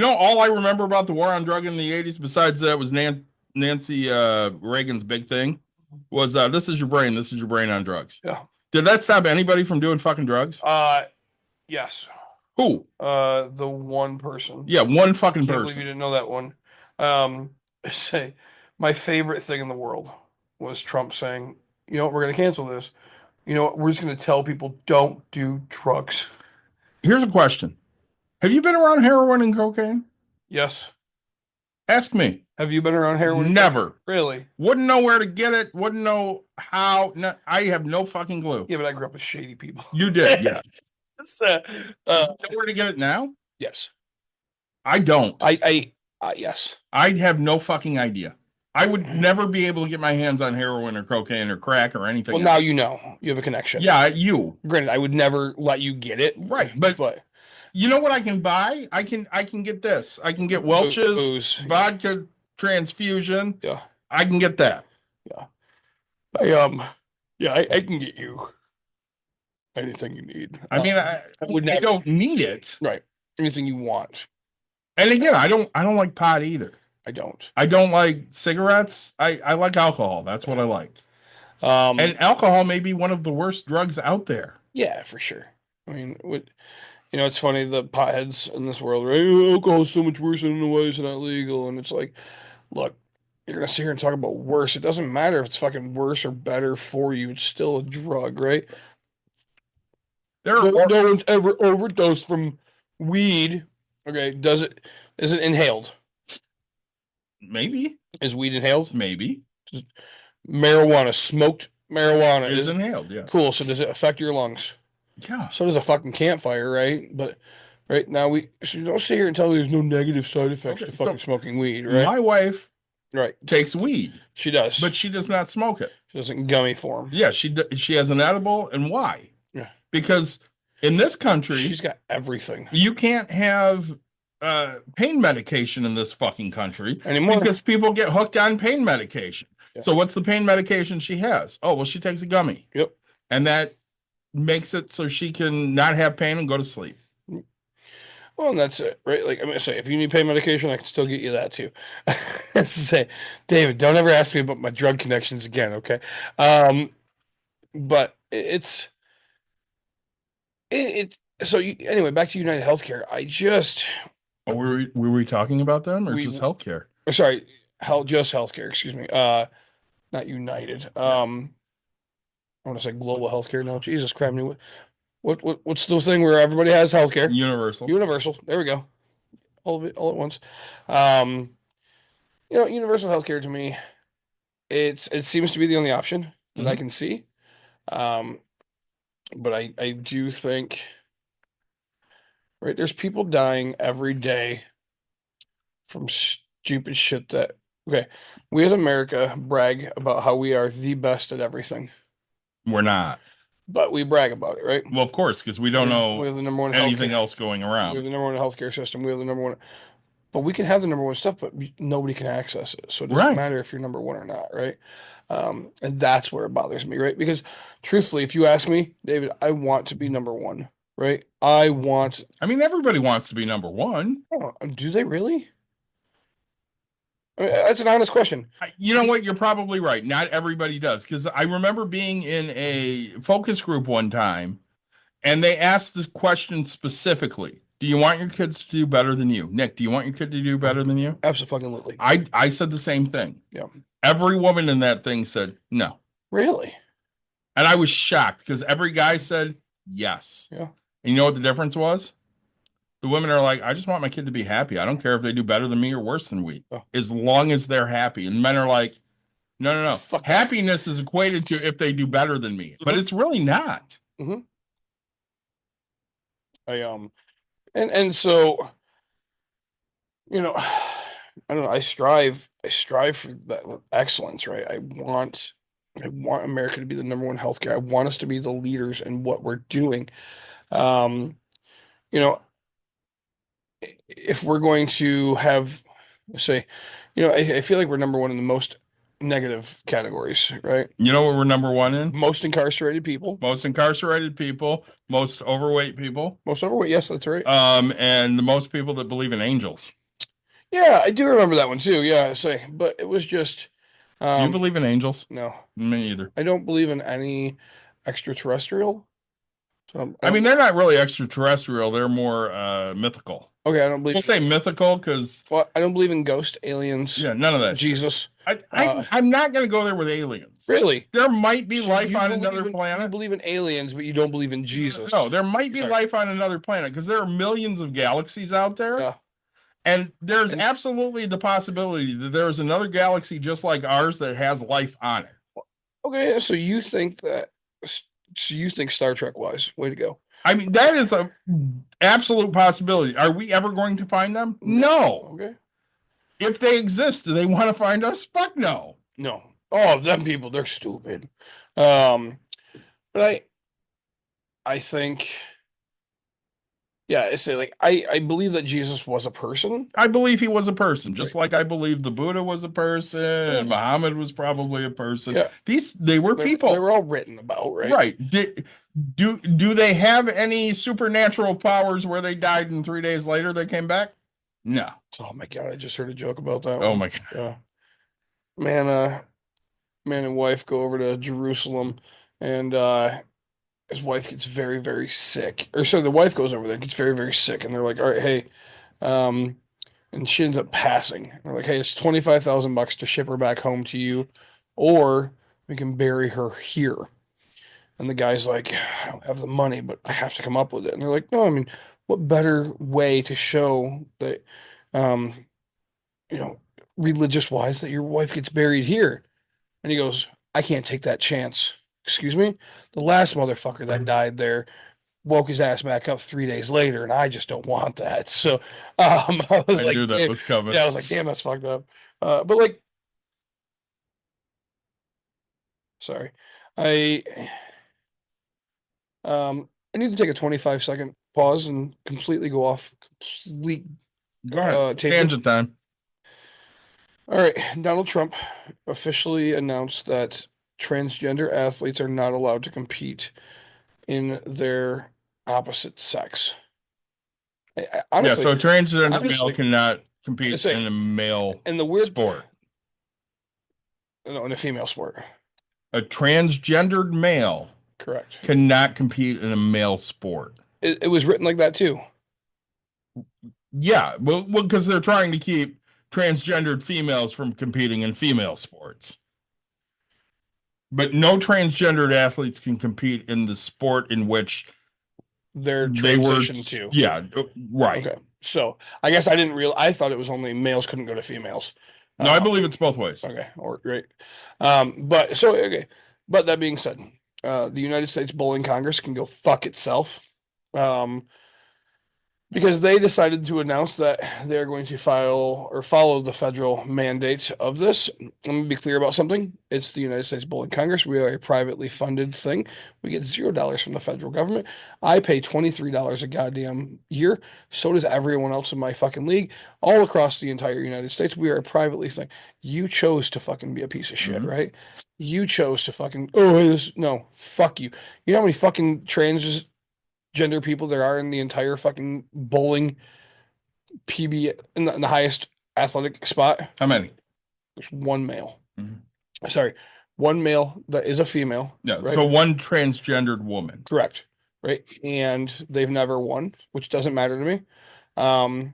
S4: All I remember about the war on drug in the 80s, besides that was Nancy Reagan's big thing, was this is your brain on drugs.
S5: Yeah.
S4: Did that stop anybody from doing fucking drugs?
S5: Yes.
S4: Who?
S5: The one person.
S4: Yeah, one fucking
S5: Can't believe you
S4: person.
S5: didn't know that one. Say, my favorite thing in the world was Trump saying, "You know what? We're going to cancel this. You know what? We're just going to tell people don't do drugs."
S4: Here's a question. Have you been around heroin and cocaine?
S5: Yes.
S4: Ask me.
S5: Have you been around heroin?
S4: Never.
S5: Really?
S4: Wouldn't know where to get it. Wouldn't know how. No, I have no fucking clue.
S5: Yeah, but I grew up with shady people.
S4: You did, yeah.
S5: So,
S4: Know where to get it now?
S5: yes.
S4: I don't.
S5: Yes.
S4: I'd have no fucking idea. I would never be able to get my hands on heroin or cocaine or crack or anything
S5: Well, now
S4: else.
S5: you know. You have a connection.
S4: Yeah, you.
S5: Granted, I would never let you get it.
S4: Right, but you know what I can buy? I can get this. I can get Welch's
S5: Booze.
S4: vodka transfusion.
S5: Yeah.
S4: I can get that.
S5: Yeah. I can get you anything you need.
S4: I mean, I don't need it.
S5: Right. Anything you want.
S4: And again, I don't like pot either.
S5: I don't.
S4: I don't like cigarettes. I like alcohol. That's what I like.
S5: And
S4: alcohol may be one of the worst drugs out there.
S5: yeah, for sure. I mean, You know, it's funny, the potheads in this world, right? "Oh, alcohol's so much worse. I don't know why it's not legal." And it's like, look, you're gonna sit here and talk about worse. It doesn't matter if it's fucking worse or better for you. It's still a drug, right?
S4: There
S5: No,
S4: are,
S5: no one's ever overdosed from weed. Okay, is it inhaled?
S4: maybe,
S5: Is weed inhaled?
S4: maybe
S5: Marijuana, smoked marijuana
S4: is
S5: is
S4: inhaled. Yes.
S5: cool. So does it affect your lungs?
S4: Yeah.
S5: So does a fucking campfire, right? But right now so don't sit here and tell me there's no negative side effects
S4: Okay,
S5: to fucking
S4: so
S5: smoking weed, right?
S4: my wife
S5: Right.
S4: takes weed,
S5: She does.
S4: but she does not smoke it.
S5: She does it in gummy form.
S4: Yeah, she has an edible, and why?
S5: Yeah.
S4: Because in this country,
S5: She's got everything
S4: you can't have pain medication in this fucking country
S5: anymore.
S4: because people get hooked on pain medication.
S5: Yeah.
S4: So what's the pain medication she has? Oh, well, she takes a gummy.
S5: Yep.
S4: And that makes it so she can not have pain and go to sleep.
S5: Well, and that's it, right? Like I'm gonna say, if you need pain medication, I can still get you that too. Say, David, don't ever ask me about my drug connections again, okay? But so anyway, back to United Healthcare.
S4: Oh, were we talking about them or
S5: We-
S4: just healthcare?
S5: Sorry, just healthcare, excuse me. Not United. I want to say global healthcare now. Jesus Christ, what's the thing where everybody has healthcare?
S4: Universal.
S5: Universal. There we go. All of it all at once. Universal healthcare to me, it seems to be the only option that I can see. But I do think, right, there's people dying every day from stupid shit that, okay, we as America brag about how we are the best at everything,
S4: We're not.
S5: but we brag about it, right?
S4: Well, of course, because we don't know
S5: We have the number one
S4: anything
S5: healthcare.
S4: else going
S5: We have
S4: around.
S5: the number one healthcare system. We have the number one, but we can have the number one stuff, but nobody can access it. So it doesn't
S4: Right.
S5: matter if you're number one or not, right? And that's where it bothers me, right? Because truthfully, if you ask me, David, I want to be number one, right?
S4: I mean, everybody wants to be number one.
S5: Oh, do they really? I mean, that's an honest question.
S4: You know what? You're probably right. Not everybody does. Because I remember being in a focus group one time, and they asked the question specifically: do you want your kids to do better than you? Nick, do you want your kid to do better than you?
S5: Absolutely.
S4: I said the same thing.
S5: Yeah.
S4: Every woman in that thing said no.
S5: Really?
S4: And I was shocked because every guy said yes.
S5: Yeah.
S4: And you know what the difference was? The women are like, I just want my kid to be happy. I don't care if they do better than me or worse than we,
S5: Oh.
S4: as long as they're happy. And men are like, no.
S5: Fuck that.
S4: Happiness is equated to if they do better than me, but it's really not.
S5: And so, I don't know, I strive for that excellence, right? I want America to be the number one healthcare. I want us to be the leaders in what we're doing. You know, if we're going to have, say, I feel like we're number one in the most negative categories, right?
S4: You know what we're number one in?
S5: Most incarcerated people.
S4: Most incarcerated people, most overweight people,
S5: Most overweight. Yes, that's right.
S4: and the most people that believe in angels.
S5: Yeah, I do remember that one too. Yeah, but it was just.
S4: Do you believe in angels?
S5: No,
S4: Me either.
S5: I don't believe in any extraterrestrial. So
S4: I mean, they're not really extraterrestrial. They're more mythical.
S5: okay, I don't
S4: We'll
S5: believe.
S4: say mythical because
S5: Well, I don't believe in ghost aliens.
S4: yeah, none of that.
S5: Jesus.
S4: I'm not going to go there with aliens.
S5: Really?
S4: There might be
S5: So
S4: life
S5: you
S4: on
S5: believe
S4: another
S5: in-
S4: planet.
S5: You believe in aliens, but you don't believe in Jesus.
S4: No, there might be
S5: Sorry.
S4: life on another planet because there are millions of galaxies out there.
S5: Yeah.
S4: And there's absolutely the possibility that there is another galaxy just like ours that has life on it.
S5: Okay, so you think Star Trek wise? Way to go.
S4: I mean, that is a absolute possibility. Are we ever going to find them? No.
S5: Okay.
S4: If they exist, do they want to find us? Fuck no.
S5: No. Oh, them people, they're stupid. But I think, yeah, I say like I believe that Jesus was a person.
S4: I believe he was a person, just like I believe the Buddha was a person and Muhammad was probably a person.
S5: Yeah.
S4: They were people.
S5: They were all written about, right?
S4: Right. Do they have any supernatural powers where they died and 3 days later they came back? No.
S5: Oh my God, I just heard a joke about that
S4: Oh
S5: one.
S4: my God.
S5: Yeah. Man and wife go over to Jerusalem and his wife gets very, very sick. Or so the wife goes over there, gets very, very sick, and they're like, all right, hey, um, and she ends up passing. They're like, hey, it's 25,000 bucks to ship her back home to you, or we can bury her here. And the guy's like, I don't have the money, but I have to come up with it. And they're like, no, I mean, what better way to show that, um, you know, religious wise, that your wife gets buried here? And he goes, I can't take that chance. Excuse me? The last motherfucker that died there woke his ass back up 3 days later, and I just don't want that. So I was
S4: I
S5: like,
S4: knew that
S5: damn,
S4: was coming.
S5: yeah, I was like, damn, that's fucked up. But like, sorry, I I need to take a 25-second pause and completely go off complete
S4: Go ahead.
S5: tangent.
S4: Tangent time.
S5: All right, Donald Trump officially announced that transgender athletes are not allowed to compete in their opposite sex.
S4: Yeah,
S5: Honestly,
S4: so a transgender male
S5: honestly,
S4: cannot
S5: I
S4: compete
S5: say,
S4: in a male
S5: and the weird
S4: sport.
S5: no, in a female sport.
S4: A transgendered male
S5: Correct.
S4: cannot compete in a male sport.
S5: It was written like that too.
S4: Yeah, well, because they're trying to keep transgendered females from competing in female sports. But no transgendered athletes can compete in the sport in which
S5: They're
S4: they were.
S5: transitioned to.
S4: Yeah, right.
S5: Okay. So I guess I didn't real. I thought it was only males couldn't go to females.
S4: No, I believe it's both ways.
S5: Okay. Or great. But so okay. But that being said, the United States Bowling Congress can go fuck itself. Because they decided to announce that they're going to file or follow the federal mandate of this. Let me be clear about something. It's the United States Bowling Congress. We are a privately funded thing. We get $0 from the federal government. I pay $23 a goddamn year. So does everyone else in my fucking league, all across the entire United States. We are a privately thing. You chose to fucking be a piece of shit, right? You chose to fucking no, fuck you. You know how many fucking transgender people there are in the entire fucking bowling PB in the highest athletic spot?
S4: How many?
S5: There's one male.
S4: Mhm.
S5: Sorry, one male that is a female.
S4: Yeah,
S5: right?
S4: so one transgendered woman.
S5: Correct. Right. And they've never won, which doesn't matter to me. Um,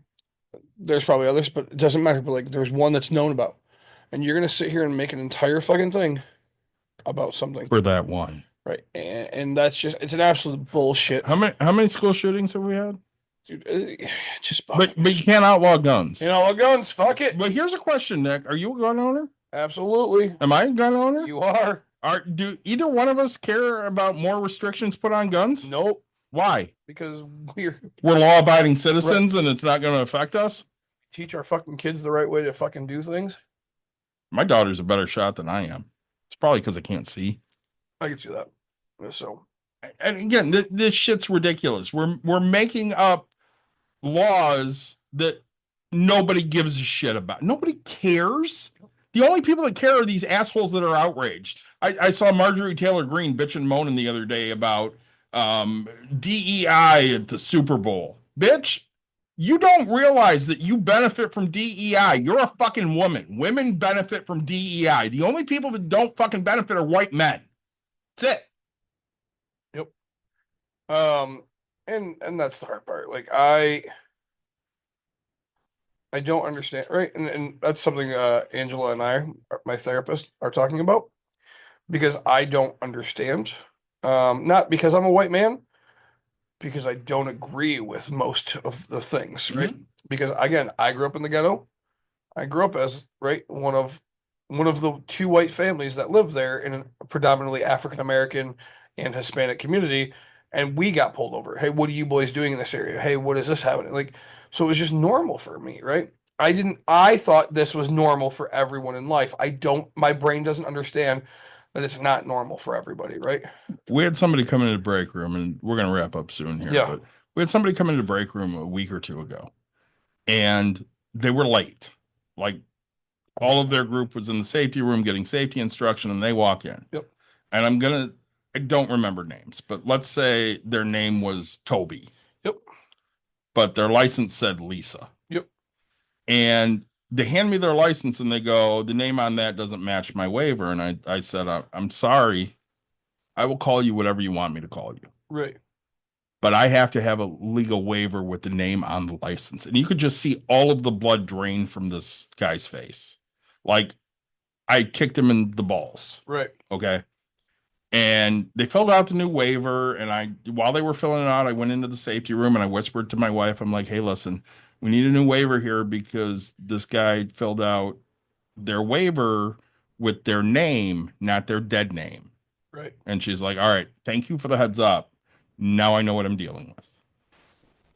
S5: there's probably others, but it doesn't matter. But like, there's one that's known about, and you're gonna sit here and make an entire fucking thing about something,
S4: For that one.
S5: right? And that's just it's an absolute bullshit.
S4: How many school shootings have we had?
S5: Dude, just
S4: But you can't outlaw guns.
S5: you know what, guns? Fuck it.
S4: But here's a question, Nick. Are you a gun owner?
S5: Absolutely.
S4: Am I a gun owner?
S5: You are.
S4: Do either one of us care about more restrictions put on guns?
S5: Nope.
S4: Why?
S5: Because we're
S4: We're law-abiding citizens and it's not going to affect us?
S5: teach our fucking kids the right way to fucking do things.
S4: My daughter's a better shot than I am. It's probably because I can't see.
S5: I can see that. So
S4: And again, this shit's ridiculous. We're making up laws that nobody gives a shit about. Nobody cares. The only people that care are these assholes that are outraged. I saw Marjorie Taylor Greene bitching and moaning the other day about DEI at the Super Bowl. Bitch, you don't realize that you benefit from DEI. You're a fucking woman. Women benefit from DEI. The only people that don't fucking benefit are white men. That's it.
S5: and that's the hard part. Like I don't understand, right? And that's something Angela and I, my therapist, are talking about because I don't understand. Not because I'm a white man, because I don't agree with most of the things, right? Because again, I grew up in the ghetto. I grew up as right one of the two white families that lived there in a predominantly African American and Hispanic community, and we got pulled over. Hey, what are you boys doing in this area? Hey, what is this happening? Like, so it was just normal for me, right? I thought this was normal for everyone in life. My brain doesn't understand that it's not normal for everybody, right?
S4: We had somebody come into the break room, and we're going to wrap up soon here.
S5: Yeah.
S4: But we had somebody come into the break room a week or two ago, and they were late. Like all of their group was in the safety room getting safety instruction, and they walk in.
S5: Yep.
S4: And I don't remember names, but let's say their name was Toby.
S5: Yep.
S4: But their license said Lisa.
S5: Yep.
S4: And they hand me their license and they go, the name on that doesn't match my waiver. And I said, I'm sorry. I will call you whatever you want me to call you.
S5: Right.
S4: But I have to have a legal waiver with the name on the license. And you could just see all of the blood drain from this guy's face. Like I kicked him in the balls.
S5: Right.
S4: Okay. And they filled out the new waiver. And while they were filling it out, I went into the safety room and I whispered to my wife, I'm like, hey, listen, we need a new waiver here because this guy filled out their waiver with their name, not their dead name.
S5: Right.
S4: And she's like, all right, thank you for the heads up. Now I know what I'm dealing with.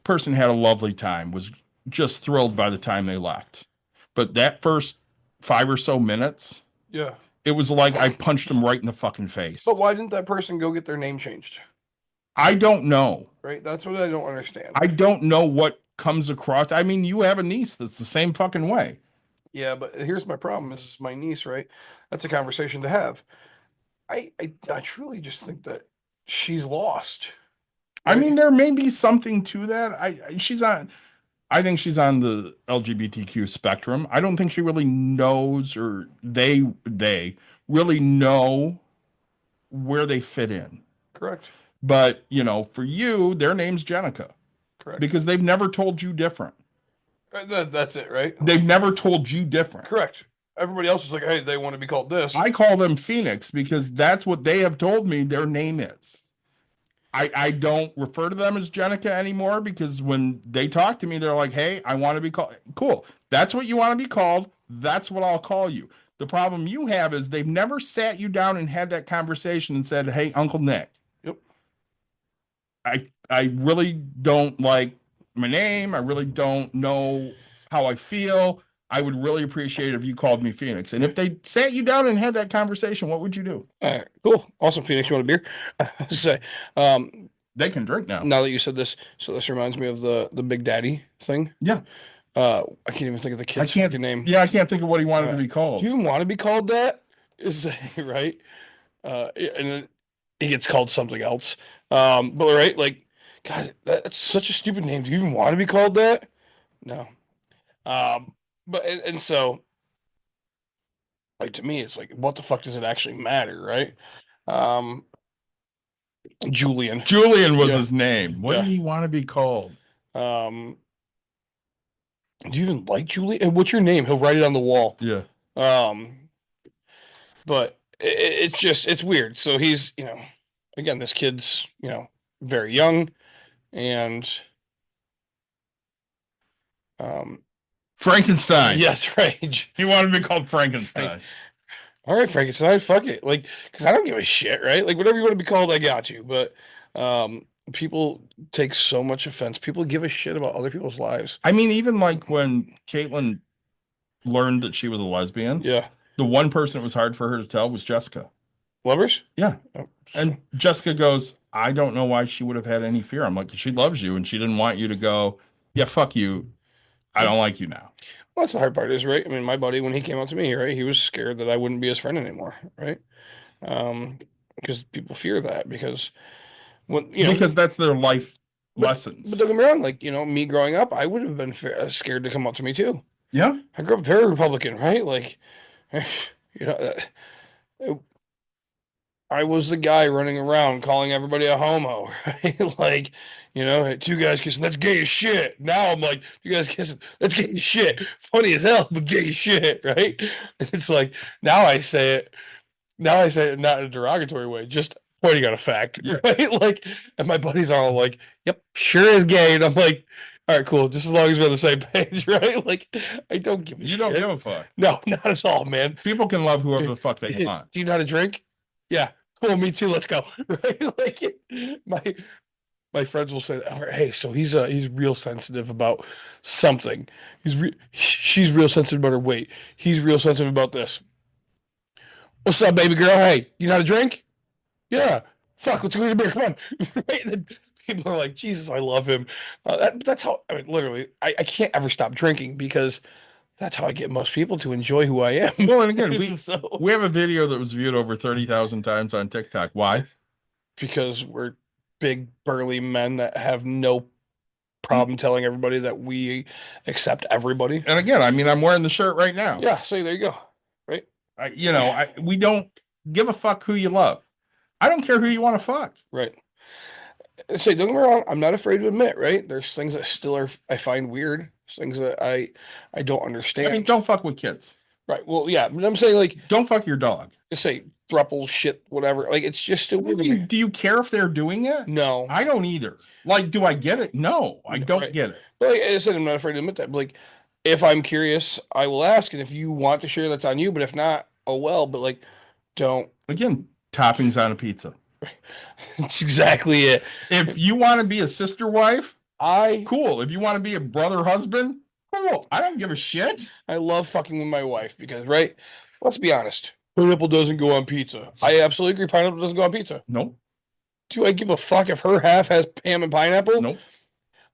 S4: Person had a lovely time, was just thrilled by the time they left. But that first 5 or so minutes,
S5: Yeah.
S4: it was like I punched him right in the fucking face.
S5: But why didn't that person go get their name changed?
S4: I don't know.
S5: Right. That's what I don't understand.
S4: I don't know what comes across. I mean, you have a niece that's the same fucking way.
S5: Yeah, but here's my problem. This is my niece, right? That's a conversation to have. I truly just think that she's lost.
S4: I mean, there may be something to that. I think she's on the LGBTQ spectrum. I don't think she really knows, or they really know where they fit in.
S5: Correct.
S4: But, for you, their name's Jenica
S5: Correct.
S4: because they've never told you different.
S5: That's it, right?
S4: They've never told you different.
S5: Correct. Everybody else is like, hey, they want to be called this.
S4: I call them Phoenix because that's what they have told me their name is. I don't refer to them as Jenica anymore because when they talk to me, they're like, hey, I want to be called. Cool. That's what you want to be called. That's what I'll call you. The problem you have is they've never sat you down and had that conversation and said, hey, Uncle Nick.
S5: Yep.
S4: I really don't like my name. I really don't know how I feel. I would really appreciate it if you called me Phoenix. And if they sat you down and had that conversation, what would you do?
S5: All right, cool. Awesome, Phoenix. You want a beer? Say,
S4: They can drink now.
S5: now that you said this, so this reminds me of the Big Daddy thing.
S4: Yeah.
S5: I can't even think of the kid's fucking name.
S4: Yeah, I can't think of what he wanted to be called.
S5: Do you even want to be called that? Is right? And then he gets called something else. But right, like, God, that's such a stupid name. Do you even want to be called that? No. But and so, like, to me, it's like, what the fuck does it actually matter, right? Julian.
S4: Julian was
S5: Yeah.
S4: his name. What
S5: Yeah.
S4: did he want to be called?
S5: Do you even like Julian? And what's your name? He'll write it on the wall.
S4: Yeah.
S5: But it's just, it's weird. So he's, again, this kid's, very young, and
S4: Frankenstein.
S5: yes, right.
S4: He wanted to be called Frankenstein.
S5: All right, Frankenstein, fuck it. Like, because I don't give a shit, right? Like, whatever you want to be called, I got you. But people take so much offense. People give a shit about other people's lives.
S4: I mean, even like when Caitlin learned that she was a lesbian,
S5: Yeah.
S4: the one person it was hard for her to tell was Jessica.
S5: Lovers?
S4: Yeah.
S5: Oh,
S4: And Jessica goes, I don't know why she would have had any fear. I'm like, she loves you and she didn't want you to go, yeah, fuck you. I don't like you now.
S5: well, that's the hard part is, right? I mean, my buddy, when he came out to me, right, he was scared that I wouldn't be his friend anymore, right? Because people fear that because when,
S4: Because that's their life
S5: But
S4: lessons.
S5: don't get me wrong, like, me growing up, I would have been scared to come out to me too.
S4: Yeah.
S5: I grew up very Republican, right? Like, you know, I was the guy running around calling everybody a homo, right? Like, hey, two guys kissing, that's gay as shit. Now I'm like, you guys kissing, that's gay as shit. Funny as hell, but gay as shit, right? And it's like, now I say it not in a derogatory way, just pointing out a fact,
S4: Yeah.
S5: right? Like, and my buddies are all like, yep, sure is gay. And I'm like, all right, cool. Just as long as we're on the same page, right? Like, I don't give a
S4: You
S5: shit.
S4: don't give a fuck.
S5: No, not at all, man.
S4: People can love whoever the fuck they want.
S5: Do you know how to drink? Yeah, cool. Me too. Let's go. Right? Like, my friends will say, all right, hey, so he's real sensitive about something. She's real sensitive about her weight. He's real sensitive about this. What's up, baby girl? Hey, you know how to drink? Yeah. Fuck, let's go get a beer. Come on. Right? And then people are like, Jesus, I love him. That's how, I mean, literally, I can't ever stop drinking because that's how I get most people to enjoy who I am.
S4: Well, and again,
S5: So-
S4: we have a video that was viewed over 30,000 times on TikTok. Why?
S5: because we're big, burly men that have no problem telling everybody that we accept everybody.
S4: And again, I mean, I'm wearing the shirt right now.
S5: Yeah, so there you go. Right?
S4: We don't give a fuck who you love. I don't care who you want to fuck.
S5: Right. Say, don't get me wrong, I'm not afraid to admit, right? There's things that still are I find weird. There's things that I don't understand.
S4: I mean, don't fuck with kids.
S5: Right. Well, yeah, but I'm saying like
S4: Don't fuck your dog.
S5: say thruple shit, whatever. Like it's just still weird to me.
S4: Do you care if they're doing it?
S5: No.
S4: I don't either. Like, do I get it? No, I don't
S5: Right.
S4: get it.
S5: But like I said, I'm not afraid to admit that. But like if I'm curious, I will ask. And if you want to share, that's on you. But if not, oh well. But like don't.
S4: Again, toppings on a pizza.
S5: That's exactly it.
S4: If you want to be a sister wife, cool. If you want to be a brother husband, cool. I don't give a shit.
S5: I love fucking with my wife because, right? Let's be honest. Pineapple doesn't go on pizza. I absolutely agree. Pineapple doesn't go on pizza.
S4: Nope.
S5: Do I give a fuck if her half has ham and pineapple?
S4: Nope.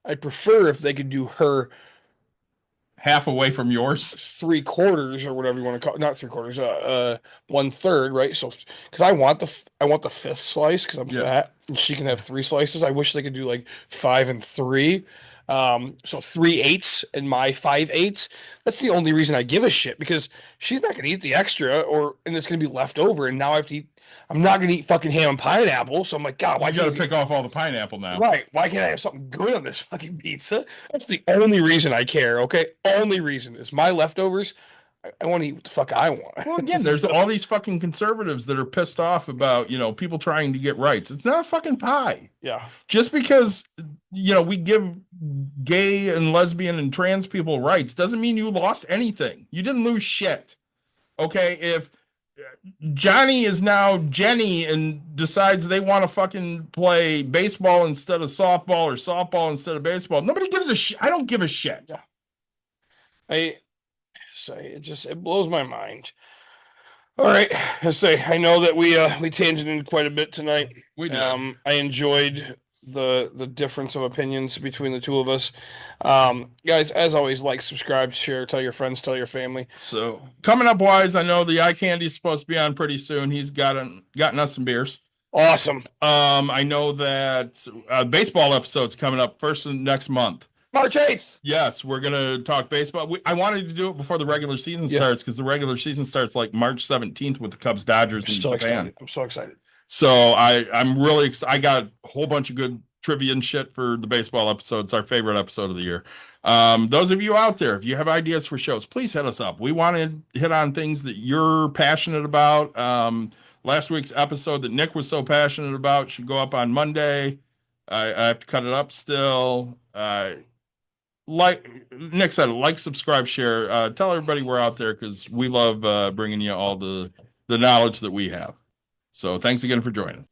S5: I'd prefer if they could do her
S4: Half away from yours.
S5: 3/4 or whatever you want to call it. Not 3/4, 1/3, right? So, because I want the fifth slice because I'm fat and she can have 3 slices. I wish they could do like 5 and 3. So 3/8 and my 5/8. That's the only reason I give a shit because she's not gonna eat the extra and it's gonna be left over. And now I have to eat. I'm not gonna eat fucking ham and pineapple. So I'm like, God, why
S4: You
S5: can't
S4: got to pick off all the pineapple now.
S5: Right. Why can't I have something good on this fucking pizza? That's the only reason I care, okay? Only reason is my leftovers. I want to eat what the fuck I want.
S4: Well, again, there's all these fucking conservatives that are pissed off about, people trying to get rights. It's not a fucking pie.
S5: Yeah.
S4: Just because, we give gay and lesbian and trans people rights doesn't mean you lost anything. You didn't lose shit. Okay? If Johnny is now Jenny and decides they want to fucking play baseball instead of softball or softball instead of baseball, nobody gives a shit. I don't give a shit.
S5: Yeah. It blows my mind. All right, I know that we tangented quite a bit tonight.
S4: We did.
S5: I enjoyed the difference of opinions between the two of us. Guys, as always, like, subscribe, share, tell your friends, tell your family.
S4: So coming up wise, I know the eye candy is supposed to be on pretty soon. He's gotten us some beers.
S5: Awesome.
S4: I know that baseball episode's coming up first of next month.
S5: March 8th.
S4: Yes, we're gonna talk baseball. I wanted to do it before the regular season starts because the regular season starts like March 17th with the Cubs Dodgers in Japan.
S5: I'm so excited.
S4: So I'm really I got a whole bunch of good trivia and shit for the baseball episode. It's our favorite episode of the year. Those of you out there, if you have ideas for shows, please hit us up. We want to hit on things that you're passionate about. Last week's episode that Nick was so passionate about should go up on Monday. I have to cut it up still. Like Nick said, like, subscribe, share, tell everybody we're out there because we love bringing you all the knowledge that we have. So thanks again for joining.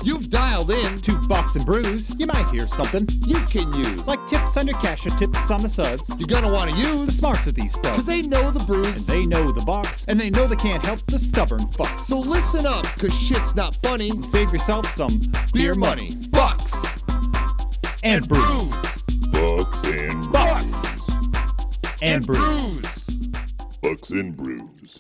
S1: You've dialed in
S2: To Bucks and Brews, you might hear something
S1: you can use.
S2: like tips on your cash or tips on the suds.
S1: You're gonna want to
S2: The
S1: use
S2: smarts of these
S1: because
S2: stuff.
S1: they know the brews.
S2: And they know the Bucks, and they know they can't help the stubborn fucks.
S1: So listen up, cause shit's not funny.
S2: And save yourself some
S1: Beer money, bucks,
S2: and brews.
S3: Bucks and
S2: Bucks
S3: brews.
S2: and brews.
S1: brews.
S3: Bucks and brews.